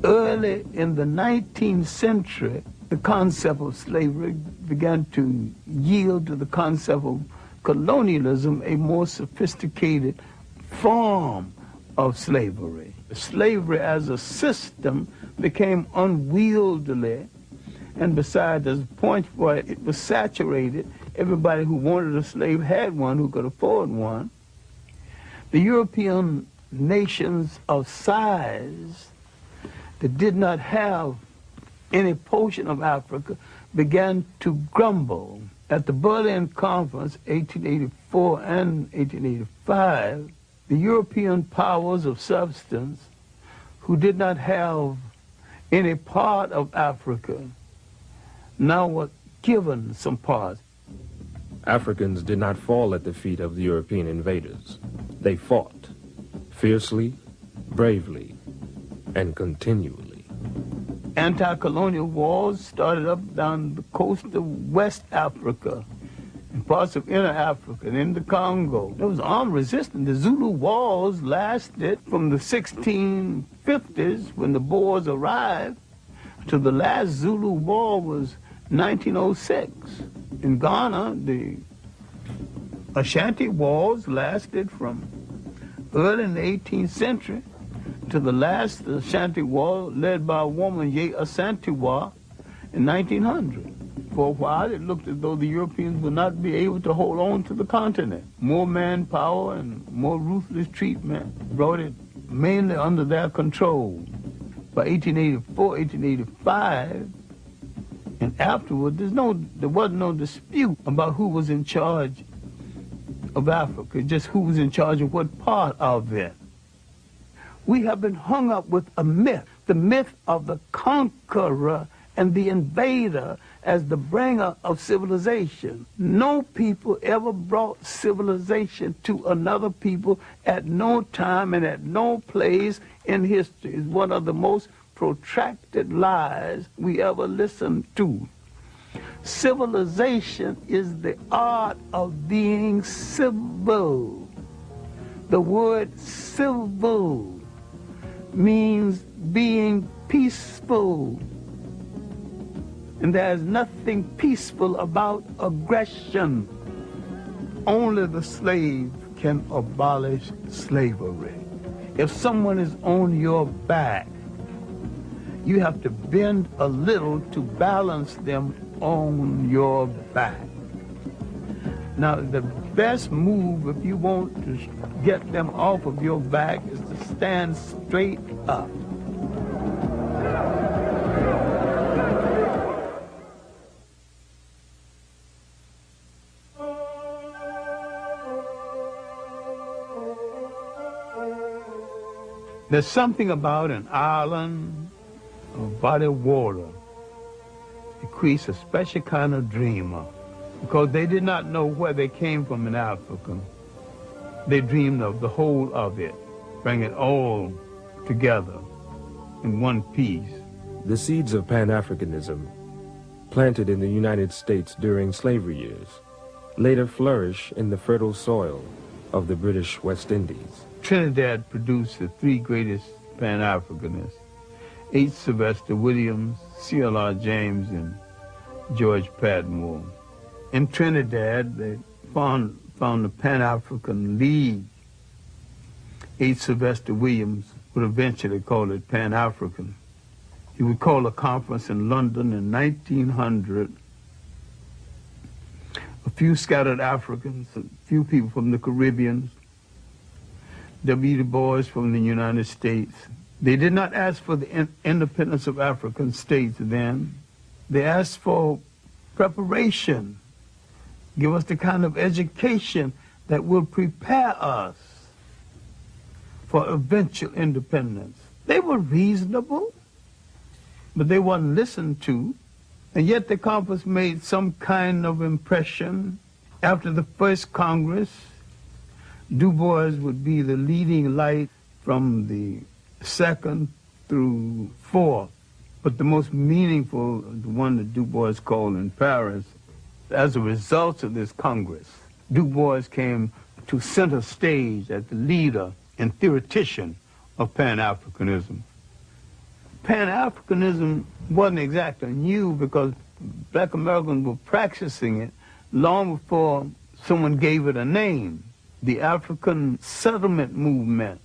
Early in the 19th century, the concept of slavery began to yield to the concept of colonialism, a more sophisticated form of slavery. Slavery as a system became unwieldy, and besides, there's a point where it was saturated. Everybody who wanted a slave had one, who could afford one. The European nations of size that did not have any portion of Africa began to grumble. At the Berlin Conference, 1884 and 1885, the European powers of substance who did not have any part of Africa now were given some parts. Africans did not fall at the feet of the European invaders. They fought fiercely, bravely, and continually. Anti-colonial wars started up down the coast of West Africa and parts of Inner Africa and in the Congo. There was armed resistance. The Zulu wars lasted from the 1650s when the Boers arrived to the last Zulu war was 1906. In Ghana, the Ashanti wars lasted from early in the 18th century to the last Ashanti war led by a woman, Ye Asantewa, in 1900. For a while, it looked as though the Europeans would not be able to hold on to the continent. More manpower and more ruthless treatment brought it mainly under their control. By 1884, 1885, and afterward, there wasn't no dispute about who was in charge of Africa, just who was in charge of what part of it. We have been hung up with a myth, the myth of the conqueror and the invader as the bringer of civilization. No people ever brought civilization to another people at no time and at no place in history. It's one of the most protracted lies we ever listened to. Civilization is the art of being civil. The word civil means being peaceful. And there's nothing peaceful about aggression. Only the slave can abolish slavery. If someone is on your back, you have to bend a little to balance them on your back. Now, the best move if you want to get them off of your back is to stand straight up. There's something about an island, a body of water, creates a special kind of dreamer, because they did not know where they came from in Africa. They dreamed of the whole of it, bring it all together in one piece. The seeds of Pan-Africanism, planted in the United States during slavery years, later flourish in the fertile soil of the British West Indies. Trinidad produced the three greatest Pan-Africanists: H. Sylvester Williams, C.L.R. James, and George Padmore. In Trinidad, they found the Pan-African League. H. Sylvester Williams would eventually call it Pan-African. He would call a conference in London in 1900. A few scattered Africans, a few people from the Caribbean, W. Du Bois from the United States. They did not ask for the independence of African states then. They asked for preparation. Give us the kind of education that will prepare us for eventual independence. They were reasonable, but they weren't listened to. And yet the conference made some kind of impression. After the first Congress, Du Bois would be the leading light from the second through fourth. But the most meaningful, the one that Du Bois called in Paris, as a result of this Congress, Du Bois came to center stage as the leader and theoretician of Pan-Africanism. Pan-Africanism wasn't exactly new, because black Americans were practicing it long before someone gave it a name. The African settlement movement,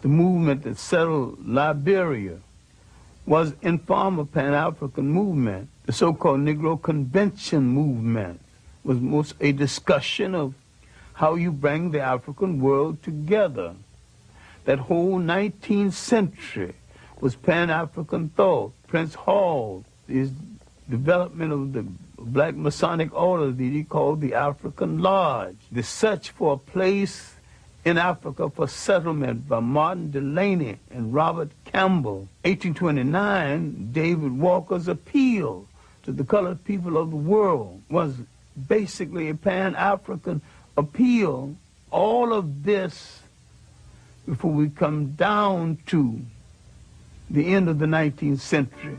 the movement that settled Liberia, was in form of Pan-African movement. The so-called Negro Convention movement was most a discussion of how you bring the African world together. That whole 19th century was Pan-African thought. Prince Hall, his development of the Black Masonic order that he called the African Lodge. The search for a place in Africa for settlement by Martin Delany and Robert Campbell. 1829, David Walker's appeal to the colored people of the world was basically a Pan-African appeal. All of this, before we come down to the end of the 19th century.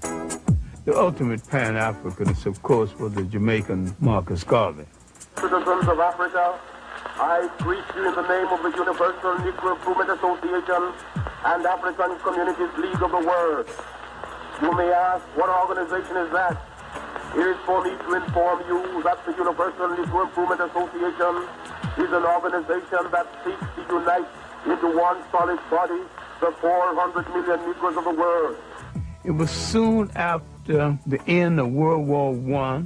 The ultimate Pan-Africanist, of course, was the Jamaican Marcus Garvey. Citizens of Africa, I greet you in the name of the Universal Negro Improvement Association and African Communities League of the World. You may ask, what organization is that? It is for me to inform you that the Universal Negro Improvement Association is an organization that seeks to unite into one solid body the 400 million Negroes of the world. It was soon after the end of World War I,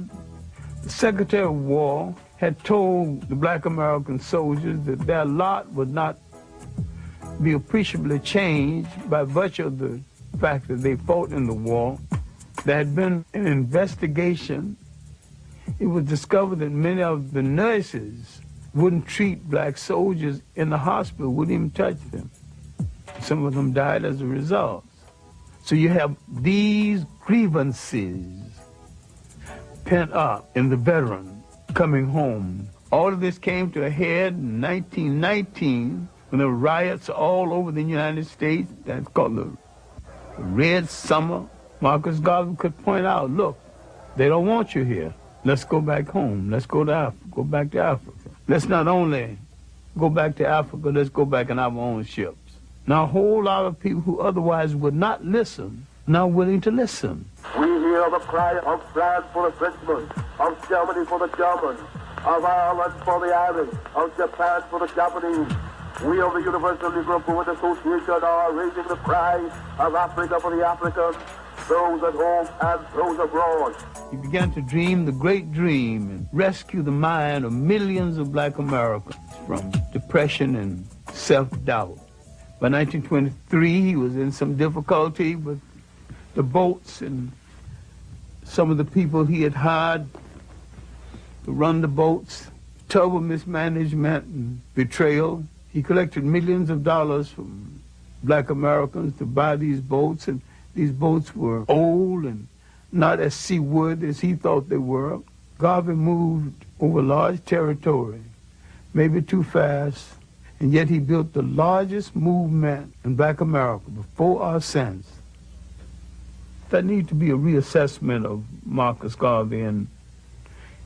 the Secretary of War had told the black American soldiers that their lot would not be appreciably changed by virtue of the fact that they fought in the war. There had been an investigation. It was discovered that many of the nurses wouldn't treat black soldiers in the hospital, wouldn't even touch them. Some of them died as a result. So you have these grievances pent up in the veteran coming home. All of this came to a head in 1919 when there were riots all over the United States. That's called the Red Summer. Marcus Garvey could point out, look, they don't want you here. Let's go back home. Let's go to Africa. Go back to Africa. Let's not only go back to Africa, let's go back in our own ships. Now, a whole lot of people who otherwise would not listen, now willing to listen. We hear the cry of France for the Frenchmen, of Germany for the Germans, of Ireland for the Irish, of Japan for the Japanese. We of the Universal Negro Improvement Association are raising the cry of Africa for the Africans, those at home and those abroad. He began to dream the great dream and rescue the mind of millions of black Americans from depression and self-doubt. By 1923, he was in some difficulty with the boats and some of the people he had hired to run the boats. Terrible mismanagement and betrayal. He collected millions of dollars from black Americans to buy these boats, and these boats were old and not as seawood as he thought they were. Garvey moved over large territory, maybe too fast, and yet he built the largest movement in Black America before or since. There needs to be a reassessment of Marcus Garvey and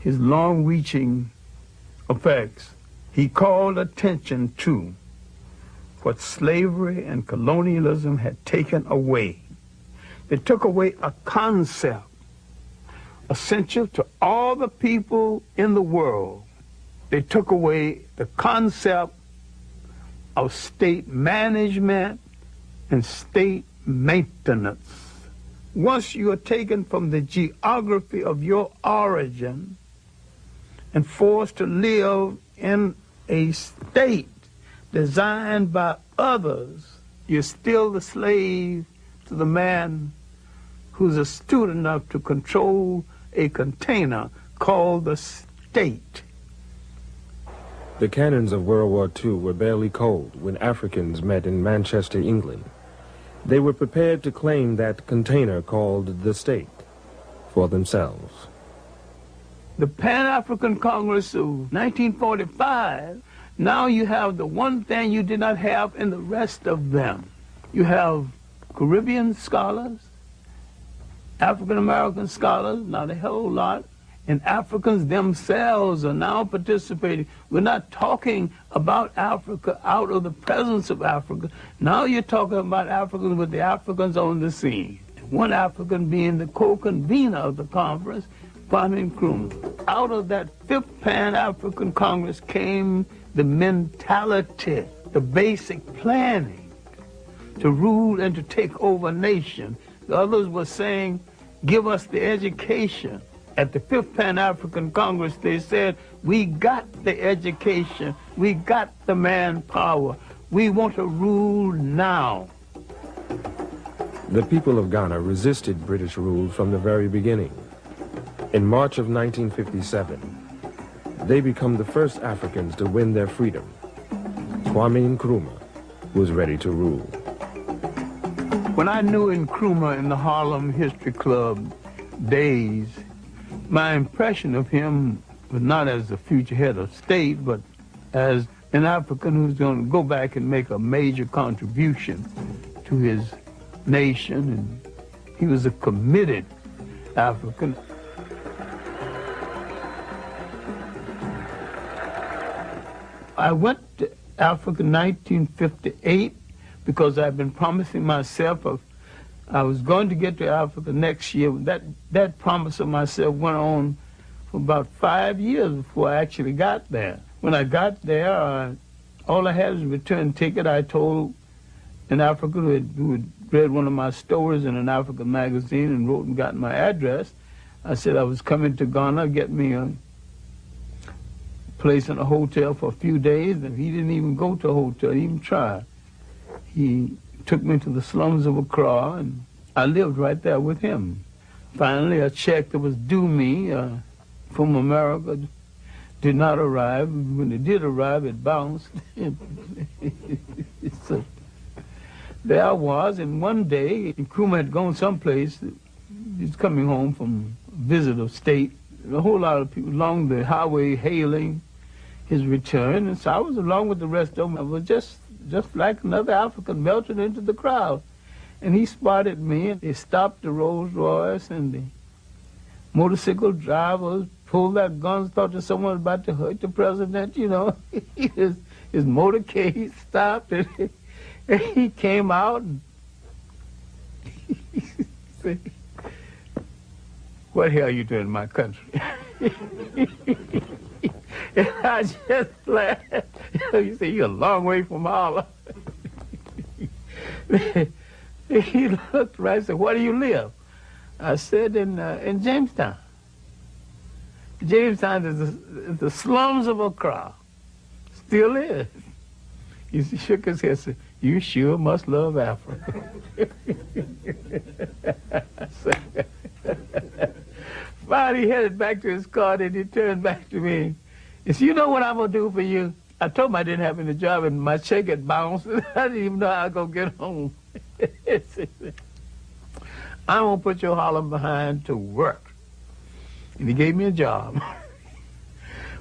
his long-reaching effects. He called attention to what slavery and colonialism had taken away. They took away a concept essential to all the people in the world. They took away the concept of state management and state maintenance. Once you are taken from the geography of your origin and forced to live in a state designed by others, you're still the slave to the man who's astute enough to control a container called the state. The cannons of World War II were barely cold when Africans met in Manchester, England. They were prepared to claim that container called the state for themselves. The Pan-African Congress of 1945, now you have the one thing you did not have in the rest of them. You have Caribbean scholars, African-American scholars, not a whole lot, and Africans themselves are now participating. We're not talking about Africa out of the presence of Africa. Now you're talking about Africans with the Africans on the scene. One African being the co-convener of the conference, Kwame Nkrumah. Out of that fifth Pan-African Congress came the mentality, the basic planning to rule and to take over a nation. The others were saying, give us the education. At the fifth Pan-African Congress, they said, we got the education, we got the manpower, we want to rule now. The people of Ghana resisted British rule from the very beginning. In March of 1957, they become the first Africans to win their freedom. Kwame Nkrumah was ready to rule. When I knew Nkrumah in the Harlem History Club days, my impression of him was not as the future head of state, but as an African who's going to go back and make a major contribution to his nation, and he was a committed African. I went to Africa in 1958 because I've been promising myself I was going to get to Africa next year. That promise of myself went on for about 5 years before I actually got there. When I got there, all I had was a return ticket. I told an African who had read one of my stories in an African magazine and wrote and got my address. I said I was coming to Ghana, get me a place in a hotel for a few days, and he didn't even go to a hotel, he even tried. He took me to the slums of Accra, and I lived right there with him. Finally, a check that was due me from America did not arrive. When it did arrive, it bounced. So there I was, and one day, Nkrumah had gone someplace. He was coming home from a visit of state. A whole lot of people along the highway hailing his return, and so I was along with the rest of them. I was just like another African melted into the crowd. And he spotted me, and they stopped the Rolls Royce, and the motorcycle drivers pulled their guns, thought that someone was about to hurt the president, you know. his motorcade stopped, and he came out, and he said, what the hell are you doing in my country? And I just laughed. You say, you're a long way from Harlem. He looked right and said, where do you live? I said, in Jamestown. Jamestown is the slums of Accra. Still is. He shook his head and said, you sure must love Africa. Finally, he headed back to his car, and he turned back to me. He said, you know what I'm going to do for you? I told him I didn't have any job, and my check had bounced. I didn't even know how I was going to get home. I'm going to put your Harlem behind to work. And he gave me a job.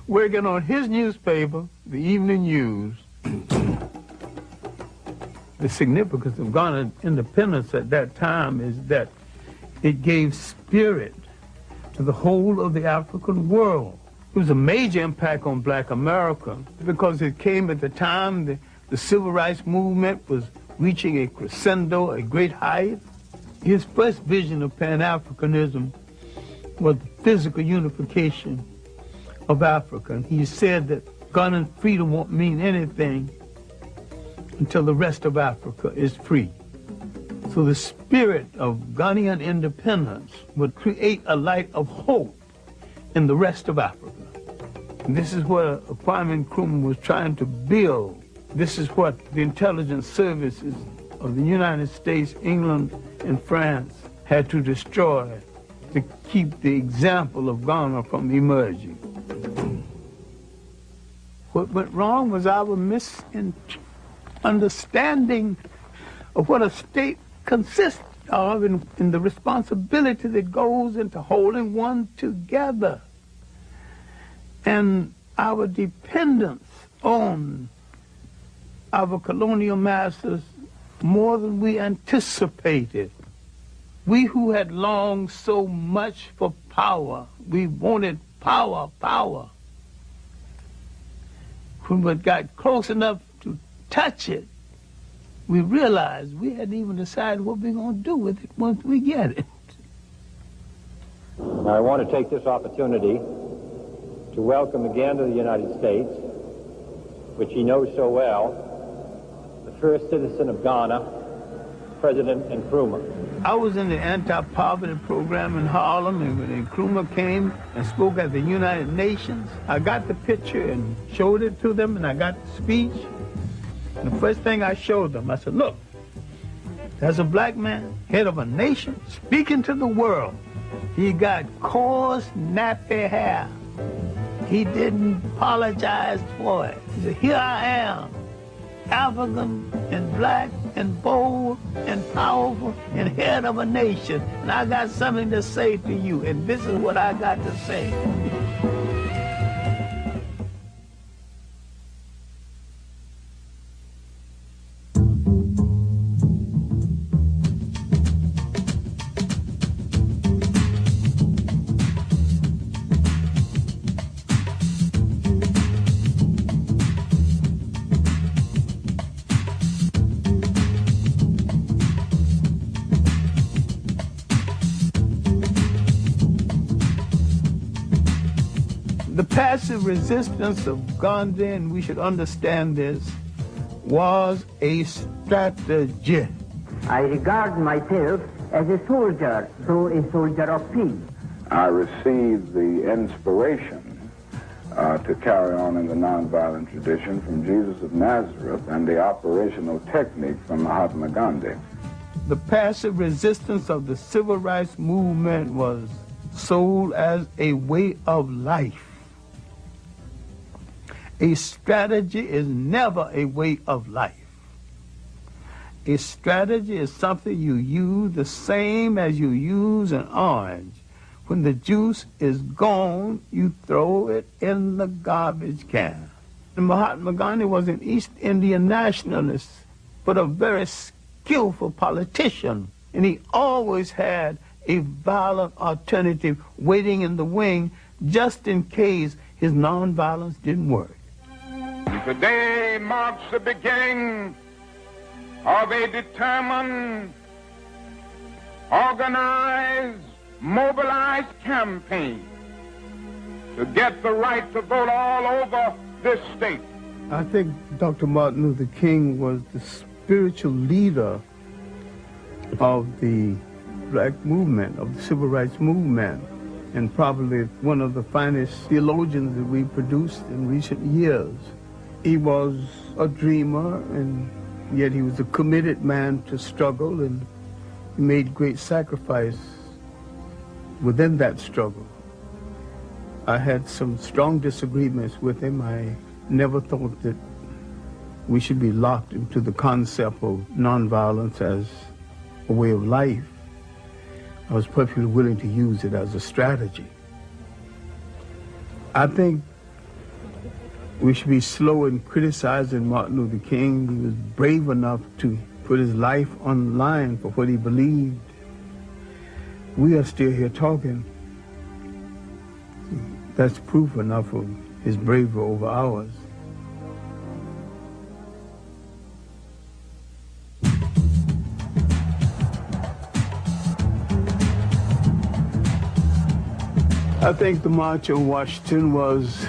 Working on his newspaper, the Evening News. The significance of Ghana's independence at that time is that it gave spirit to the whole of the African world. It was a major impact on black America because it came at the time the civil rights movement was reaching a crescendo, a great height. His first vision of Pan-Africanism was the physical unification of Africa. And he said that Ghanaian freedom won't mean anything until the rest of Africa is free. So the spirit of Ghanaian independence would create a light of hope in the rest of Africa. And this is what Kwame Nkrumah was trying to build. This is what the intelligence services of the United States, England, and France had to destroy to keep the example of Ghana from emerging. What went wrong was our misunderstanding of what a state consists of and the responsibility that goes into holding one together. And our dependence on our colonial masters more than we anticipated. We who had longed so much for power, we wanted power. When we got close enough to touch it, we realized we hadn't even decided what we're going to do with it once we get it. I want to take this opportunity to welcome again to the United States, which he knows so well, the first citizen of Ghana, President Nkrumah. I was in the anti-poverty program in Harlem, and when Nkrumah came and spoke at the United Nations, I got the picture and showed it to them, and I got the speech. And the first thing I showed them, I said, look, there's a black man, head of a nation, speaking to the world. He got coarse, nappy hair. He didn't apologize for it. He said, here I am, African and black and bold and powerful and head of a nation. And I got something to say to you, and this is what I got to say. The passive resistance of Gandhi, and we should understand this, was a strategy. I regard myself as a soldier, though a soldier of peace. I received the inspiration to carry on in the nonviolent tradition from Jesus of Nazareth and the operational technique from Mahatma Gandhi. The passive resistance of the civil rights movement was sold as a way of life. A strategy is never a way of life. A strategy is something you use the same as you use an orange. When the juice is gone, you throw it in the garbage can. And Mahatma Gandhi was an East Indian nationalist, but a very skillful politician. And he always had a violent alternative waiting in the wing just in case his nonviolence didn't work. Today marks the beginning of a determined, organized, mobilized campaign to get the right to vote all over this state. I think Dr. Martin Luther King was the spiritual leader of the black movement, of the civil rights movement, and probably one of the finest theologians that we produced in recent years. He was a dreamer, and yet he was a committed man to struggle, and he made great sacrifice within that struggle. I had some strong disagreements with him. I never thought that we should be locked into the concept of nonviolence as a way of life. I was perfectly willing to use it as a strategy. I think we should be slow in criticizing Martin Luther King. He was brave enough to put his life on the line for what he believed. We are still here talking. That's proof enough of his bravery over ours. I think the March on Washington was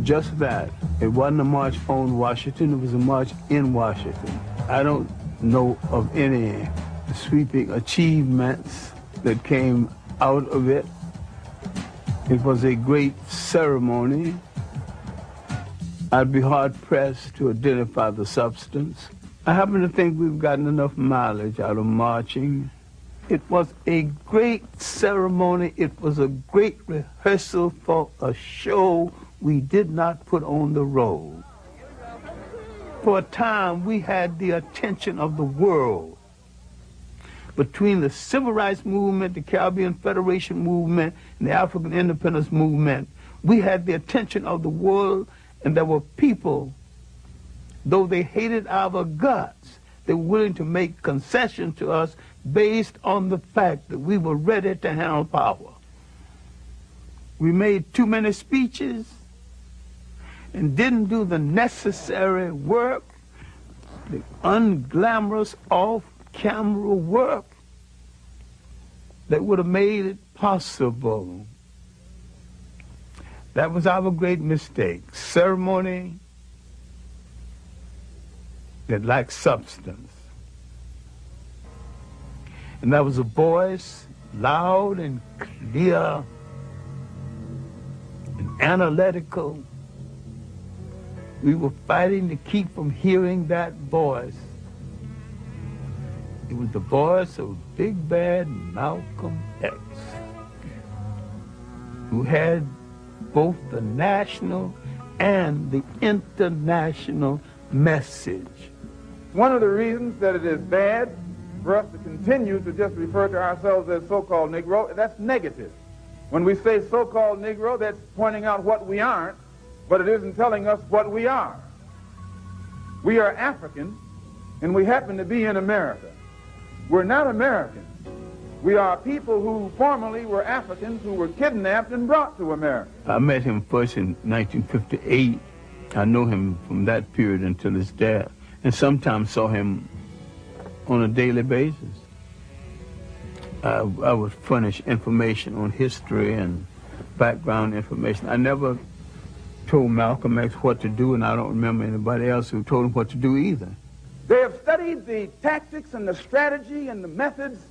just that. It wasn't a march on Washington, it was a march in Washington. I don't know of any sweeping achievements that came out of it. It was a great ceremony. I'd be hard-pressed to identify the substance. I happen to think we've gotten enough mileage out of marching. It was a great ceremony. It was a great rehearsal for a show we did not put on the road. For a time, we had the attention of the world. Between the Civil Rights Movement, the Caribbean Federation Movement, and the African Independence Movement, we had the attention of the world, and there were people, though they hated our guts, they were willing to make concessions to us based on the fact that we were ready to handle power. We made too many speeches and didn't do the necessary work, the unglamorous off-camera work that would have made it possible. That was our great mistake. Ceremony that lacked substance. And that was a voice, loud and clear and analytical. We were fighting to keep from hearing that voice. It was the voice of Big Bad Malcolm X, who had both the national and the international message. One of the reasons that it is bad for us to continue to just refer to ourselves as so-called Negro, that's negative. When we say so-called Negro, that's pointing out what we aren't, but it isn't telling us what we are. We are African, and we happen to be in America. We're not Americans. We are people who formerly were Africans who were kidnapped and brought to America. I met him first in 1958. I know him from that period until his death, and sometimes saw him on a daily basis. I would furnish information on history and background information. I never told Malcolm X what to do, and I don't remember anybody else who told him what to do either. They have studied the tactics and the strategy and the methods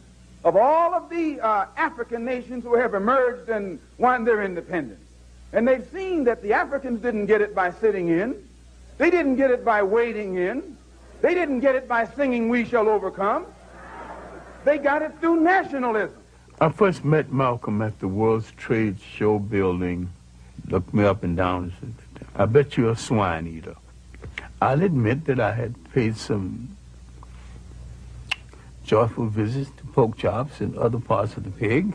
of all of the African nations who have emerged and won their independence. And they've seen that the Africans didn't get it by sitting in. They didn't get it by waiting in. They didn't get it by singing "We Shall Overcome." They got it through nationalism. I first met Malcolm at the World's Trade Show building. Looked me up and down and said, "I bet you're a swine eater." I'll admit that I had paid some joyful visits to pork chops and other parts of the pig.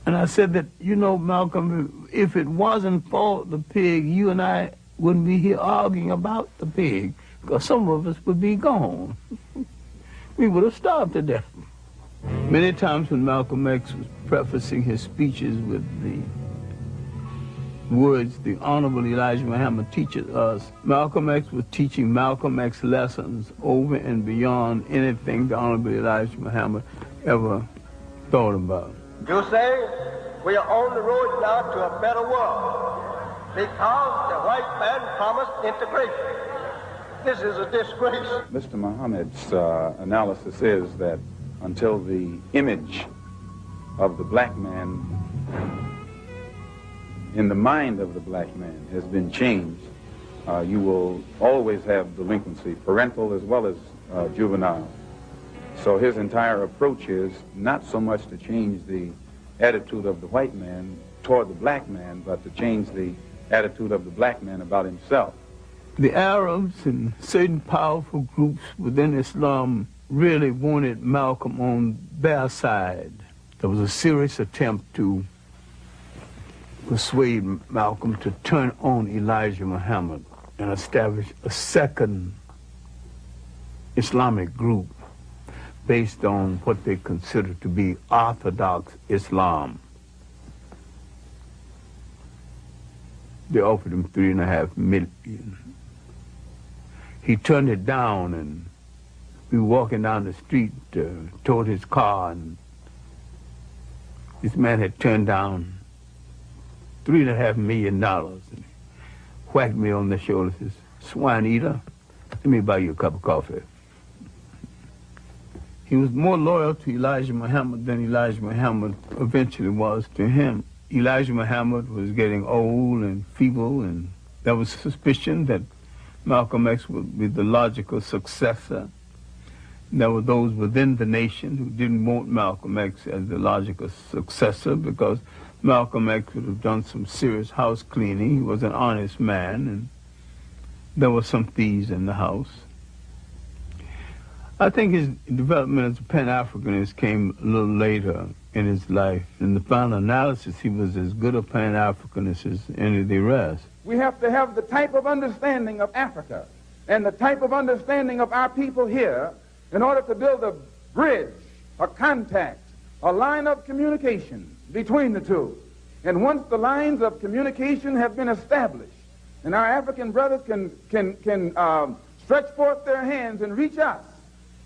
And I said that, you know, Malcolm, if it wasn't for the pig, you and I wouldn't be here arguing about the pig, because some of us would be gone. We would have starved to death. Many times when Malcolm X was prefacing his speeches with the words, "The Honorable Elijah Muhammad teaches us," Malcolm X was teaching Malcolm X lessons over and beyond anything the Honorable Elijah Muhammad ever thought about. You say we are on the road now to a better world because the white man promised integration. This is a disgrace. Mr. Muhammad's analysis is that until the image of the black man in the mind of the black man has been changed, you will always have delinquency, parental as well as juvenile. So his entire approach is not so much to change the attitude of the white man toward the black man, but to change the attitude of the black man about himself. The Arabs and certain powerful groups within Islam really wanted Malcolm on their side. There was a serious attempt to persuade Malcolm to turn on Elijah Muhammad and establish a second Islamic group based on what they considered to be Orthodox Islam. They offered him $3.5 million. He turned it down, and we were walking down the street toward his car, and this man had turned down $3.5 million. And he whacked me on the shoulder and says, "Swine eater, let me buy you a cup of coffee." He was more loyal to Elijah Muhammad than Elijah Muhammad eventually was to him. Elijah Muhammad was getting old and feeble, and there was suspicion that Malcolm X would be the logical successor. There were those within the nation who didn't want Malcolm X as the logical successor because Malcolm X would have done some serious house cleaning. He was an honest man, and there were some thieves in the house. I think his development as a Pan-Africanist came a little later in his life. In the final analysis, he was as good a Pan-Africanist as any of the rest. We have to have the type of understanding of Africa and the type of understanding of our people here in order to build a bridge, a contact, a line of communication between the two. And once the lines of communication have been established, and our African brothers can stretch forth their hands and reach us,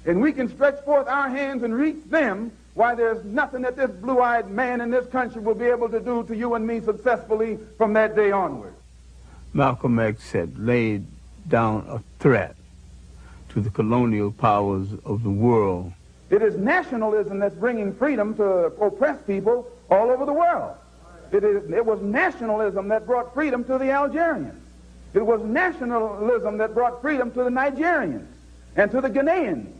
and we can stretch forth our hands and reach them, why, there's nothing that this blue-eyed man in this country will be able to do to you and me successfully from that day onward. Malcolm X had laid down a threat to the colonial powers of the world. It is nationalism that's bringing freedom to oppressed people all over the world. It was nationalism that brought freedom to the Algerians. It was nationalism that brought freedom to the Nigerians and to the Ghanaians.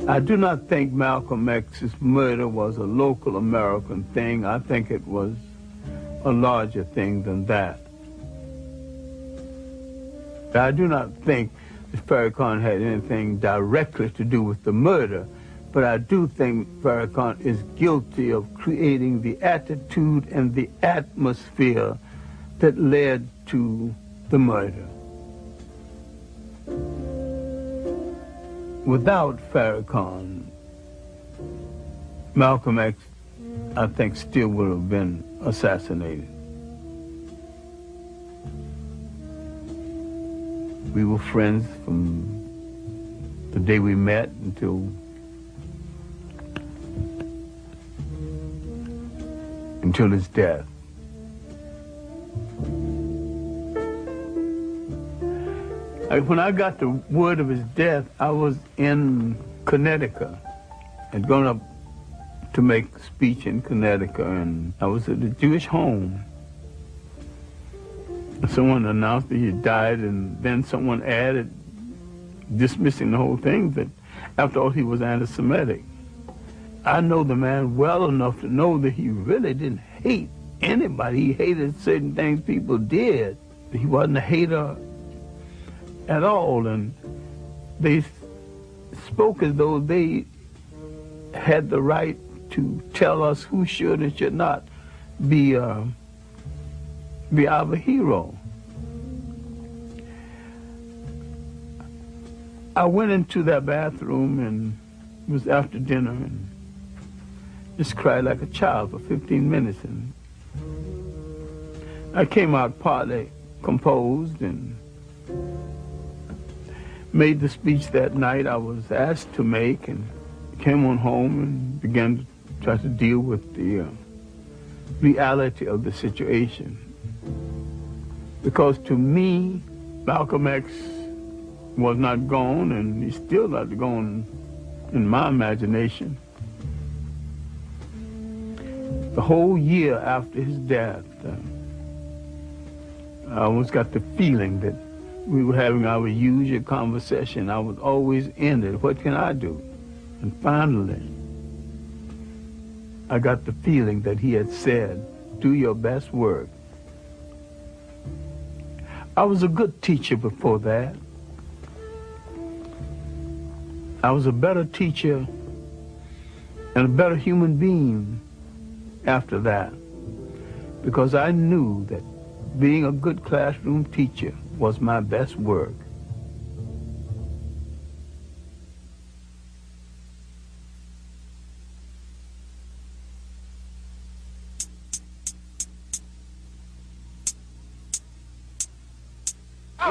I do not think Malcolm X's murder was a local American thing. I think it was a larger thing than that. I do not think that Farrakhan had anything directly to do with the murder, but I do think Farrakhan is guilty of creating the attitude and the atmosphere that led to the murder. Without Farrakhan, Malcolm X, I think, still would have been assassinated. We were friends from the day we met until his death. When I got the word of his death, I was in Connecticut. I'd gone up to make a speech in Connecticut, and I was at a Jewish home. Someone announced that he died, and then someone added, dismissing the whole thing, that after all, he was anti-Semitic. I know the man well enough to know that he really didn't hate anybody. He hated certain things people did. He wasn't a hater at all, and they spoke as though they had the right to tell us who should and should not be our hero. I went into that bathroom, and it was after dinner, and just cried like a child for 15 minutes, and I came out partly composed and made the speech that night I was asked to make, and came on home and began to try to deal with the reality of the situation. Because to me, Malcolm X was not gone, and he's still not gone in my imagination. The whole year after his death, I almost got the feeling that we were having our usual conversation. I was always in it. What can I do? And finally, I got the feeling that he had said, do your best work. I was a good teacher before that. I was a better teacher and a better human being after that, because I knew that being a good classroom teacher was my best work.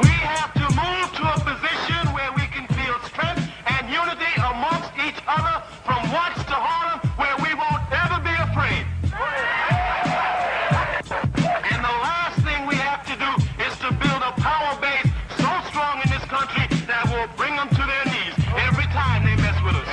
We have to move to a position where we can feel strength and unity amongst each other from Watts to Harlem, where we won't ever be afraid. And the last thing we have to do is to build a power base so strong in this country that will bring them to their knees every time they mess with us.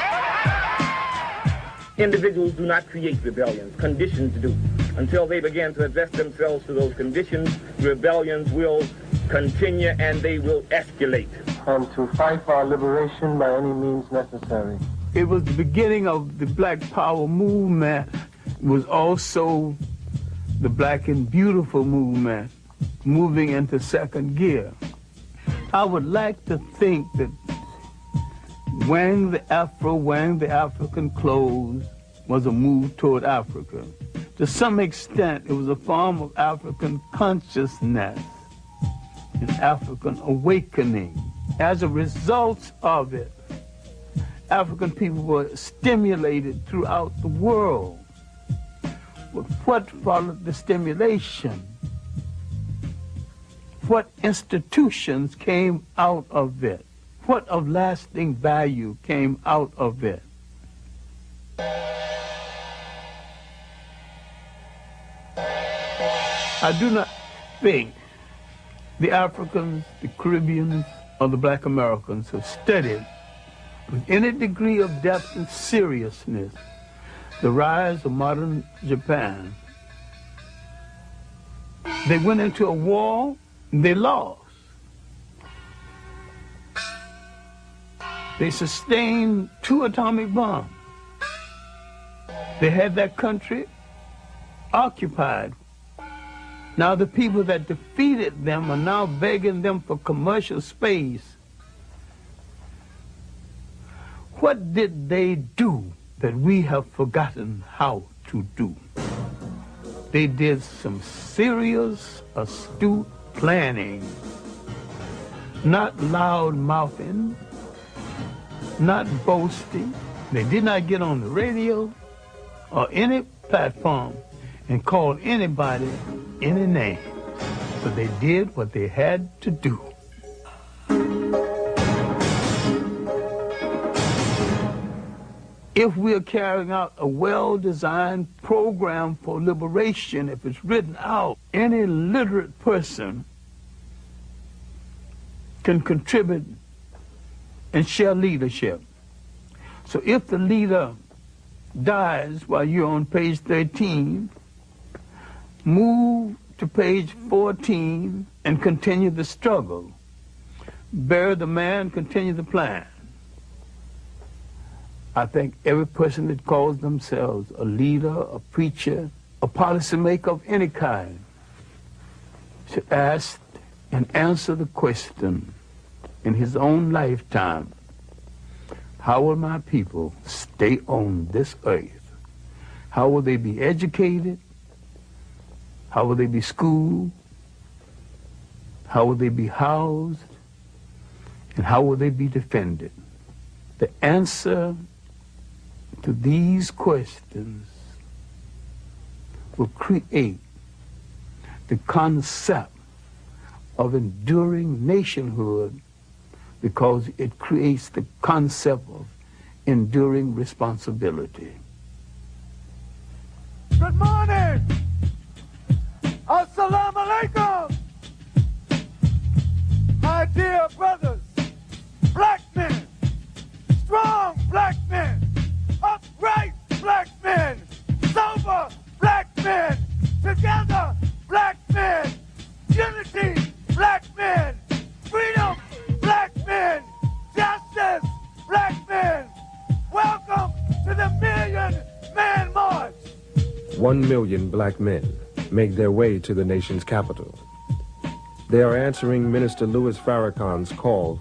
Individuals do not create rebellions, conditions do. Until they begin to address themselves to those conditions, rebellions will continue and they will escalate. And to fight for our liberation by any means necessary. It was the beginning of the Black Power movement. It was also the Black and Beautiful movement, moving into second gear. I would like to think that wearing the afro, wearing the African clothes was a move toward Africa. To some extent, it was a form of African consciousness, an African awakening. As a result of it, African people were stimulated throughout the world. But what followed the stimulation? What institutions came out of it? What of lasting value came out of it? I do not think the Africans, the Caribbeans, or the Black Americans have studied with any degree of depth and seriousness the rise of modern Japan. They went into a war and they lost. They sustained 2 atomic bombs. They had that country occupied. Now the people that defeated them are now begging them for commercial space. What did they do that we have forgotten how to do? They did some serious, astute planning. Not loud mouthing, not boasting. They did not get on the radio or any platform and call anybody any name, but they did what they had to do. If we are carrying out a well-designed program for liberation, if it's written out, any literate person can contribute and share leadership. So if the leader dies while you're on page 13, move to page 14 and continue the struggle. Bury the man, continue the plan. I think every person that calls themselves a leader, a preacher, a policymaker of any kind should ask and answer the question in his own lifetime: how will my people stay on this earth? How will they be educated? How will they be schooled? How will they be housed? And how will they be defended? The answer to these questions will create the concept of enduring nationhood, because it creates the concept of enduring responsibility. Good morning! Assalamu alaikum! My dear brothers, black men, strong black men, upright black men, sober black men, together black men, unity black men, freedom black men, justice black men. Welcome to the Million Man March. 1 million black men make their way to the nation's capital. They are answering Minister Louis Farrakhan's call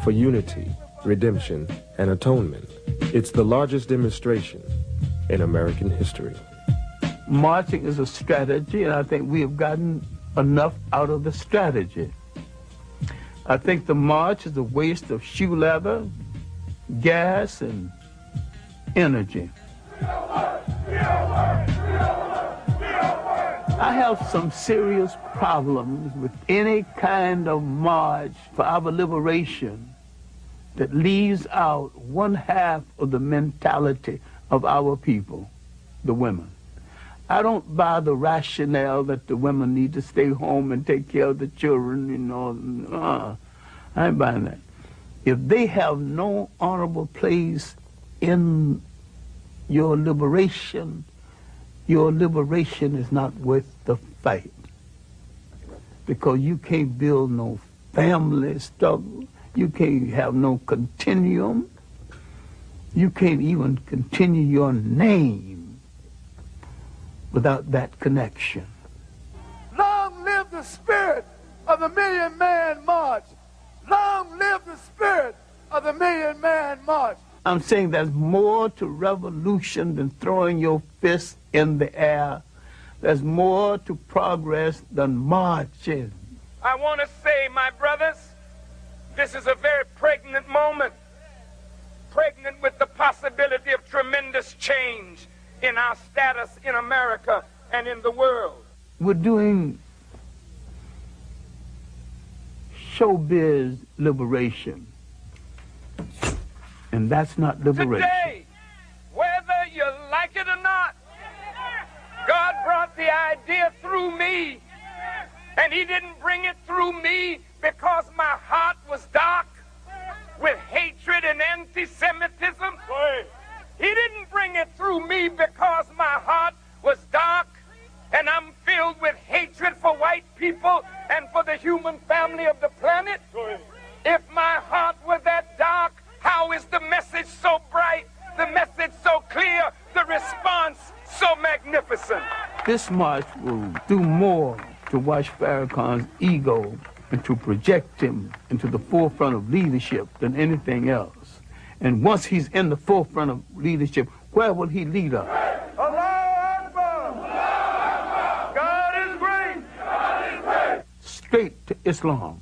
for unity, redemption, and atonement. It's the largest demonstration in American history. Marching is a strategy, and I think we have gotten enough out of the strategy. I think the march is a waste of shoe leather, gas, and energy. I have some serious problems with any kind of march for our liberation that leaves out one half of the mentality of our people, the women. I don't buy the rationale that the women need to stay home and take care of the children, you know. I ain't buying that. If they have no honorable place in your liberation is not worth the fight. Because you can't build no family struggle. You can't have no continuum. You can't even continue your name without that connection. Long live the spirit of the Million Man March. Long live the spirit of the Million Man March. I'm saying there's more to revolution than throwing your fist in the air. There's more to progress than marching. I want to say, my brothers, this is a very pregnant moment. Pregnant with the possibility of tremendous change in our status in America and in the world. We're doing showbiz liberation. And that's not liberation. Today, whether you like it or not, God brought the idea through me. And he didn't bring it through me because my heart was dark with hatred and anti-Semitism. He didn't bring it through me because my heart was dark and I'm filled with hatred for white people and for the human family of the planet. If my heart were that dark, how is the message so bright, the message so clear, the response so magnificent? This march will do more to wash Farrakhan's ego and to project him into the forefront of leadership than anything else. And once he's in the forefront of leadership, where will he lead us? God is great. God is great. Straight to Islam.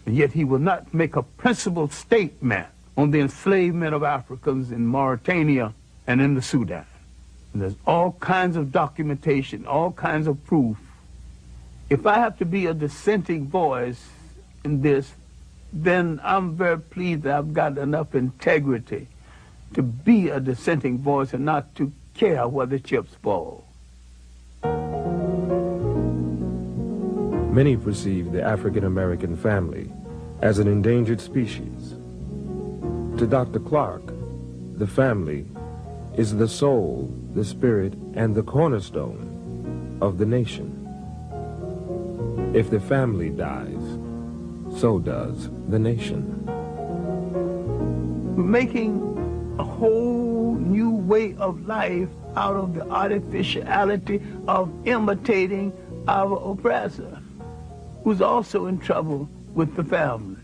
And yet he will not make a principled statement on the enslavement of Africans in Mauritania and in the Sudan. And there's all kinds of documentation, all kinds of proof. If I have to be a dissenting voice in this, then I'm very pleased that I've got enough integrity to be a dissenting voice and not to care where the chips fall. Many perceive the African-American family as an endangered species. To Dr. Clarke, the family is the soul, the spirit, and the cornerstone of the nation. If the family dies, so does the nation. We're making a whole new way of life out of the artificiality of imitating our oppressor, who's also in trouble with the family.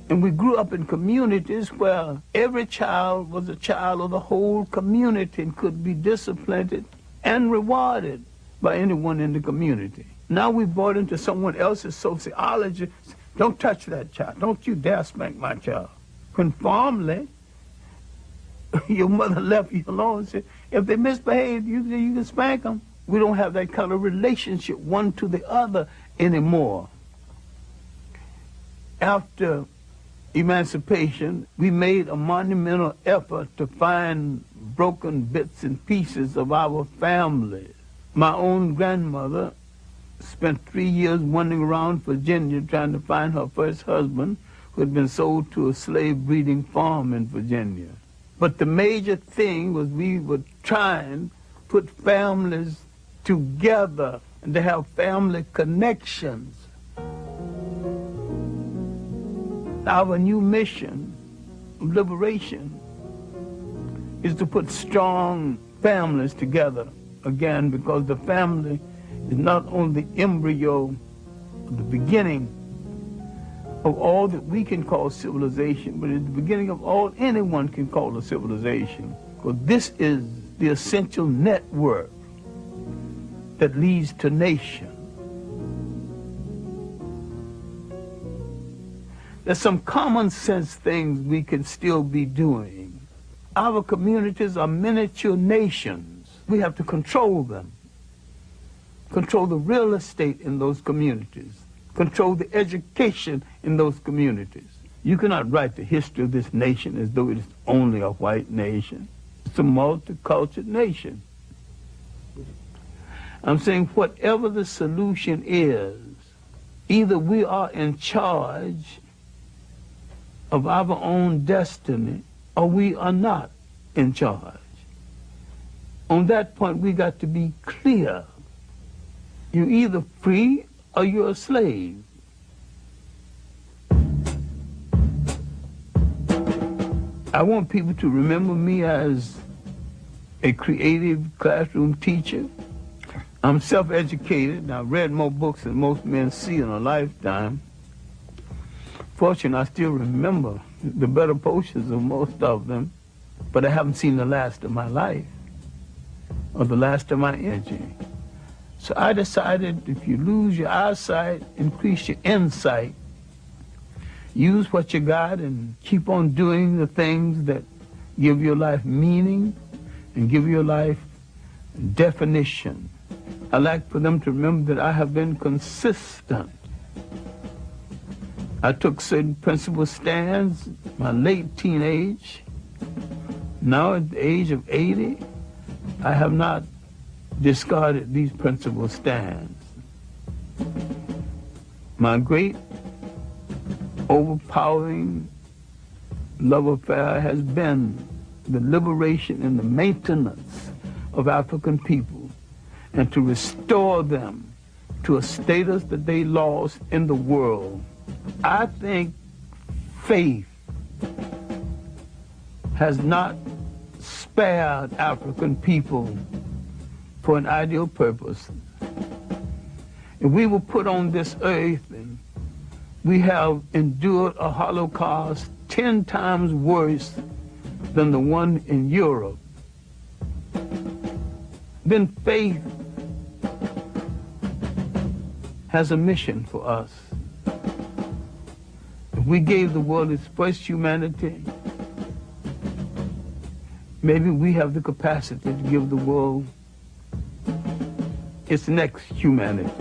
And we grew up in communities where every child was a child of the whole community and could be disciplined and rewarded by anyone in the community. Now we bought into someone else's sociology. Don't touch that child. Don't you dare spank my child. When formerly, your mother left you alone and said, if they misbehave, you can spank them. We don't have that kind of relationship one to the other anymore. After emancipation, we made a monumental effort to find broken bits and pieces of our family. My own grandmother spent 3 years wandering around Virginia trying to find her first husband, who had been sold to a slave breeding farm in Virginia. But the major thing was we were trying to put families together and to have family connections. Our new mission of liberation is to put strong families together again, because the family is not only the embryo of the beginning of all that we can call civilization, but it's the beginning of all anyone can call a civilization. Because this is the essential network that leads to nation. There's some common sense things we can still be doing. Our communities are miniature nations. We have to control them. Control the real estate in those communities. Control the education in those communities. You cannot write the history of this nation as though it is only a white nation. It's a multicultural nation. I'm saying whatever the solution is, either we are in charge of our own destiny or we are not in charge. On that point, we got to be clear. You're either free or you're a slave. I want people to remember me as a creative classroom teacher. I'm self-educated, and I've read more books than most men see in a lifetime. Fortunately, I still remember the better portions of most of them, but I haven't seen the last of my life or the last of my energy. So I decided if you lose your eyesight, increase your insight. Use what you got and keep on doing the things that give your life meaning and give your life definition. I like for them to remember that I have been consistent. I took certain principle stands in my late teenage. Now at the age of 80, I have not discarded these principle stands. My great overpowering love affair has been the liberation and the maintenance of African people and to restore them to a status that they lost in the world. I think faith has not spared African people for an ideal purpose. If we were put on this earth and we have endured a Holocaust 10 times worse than the one in Europe, then faith has a mission for us. If we gave the world its first humanity, maybe we have the capacity to give the world its next humanity.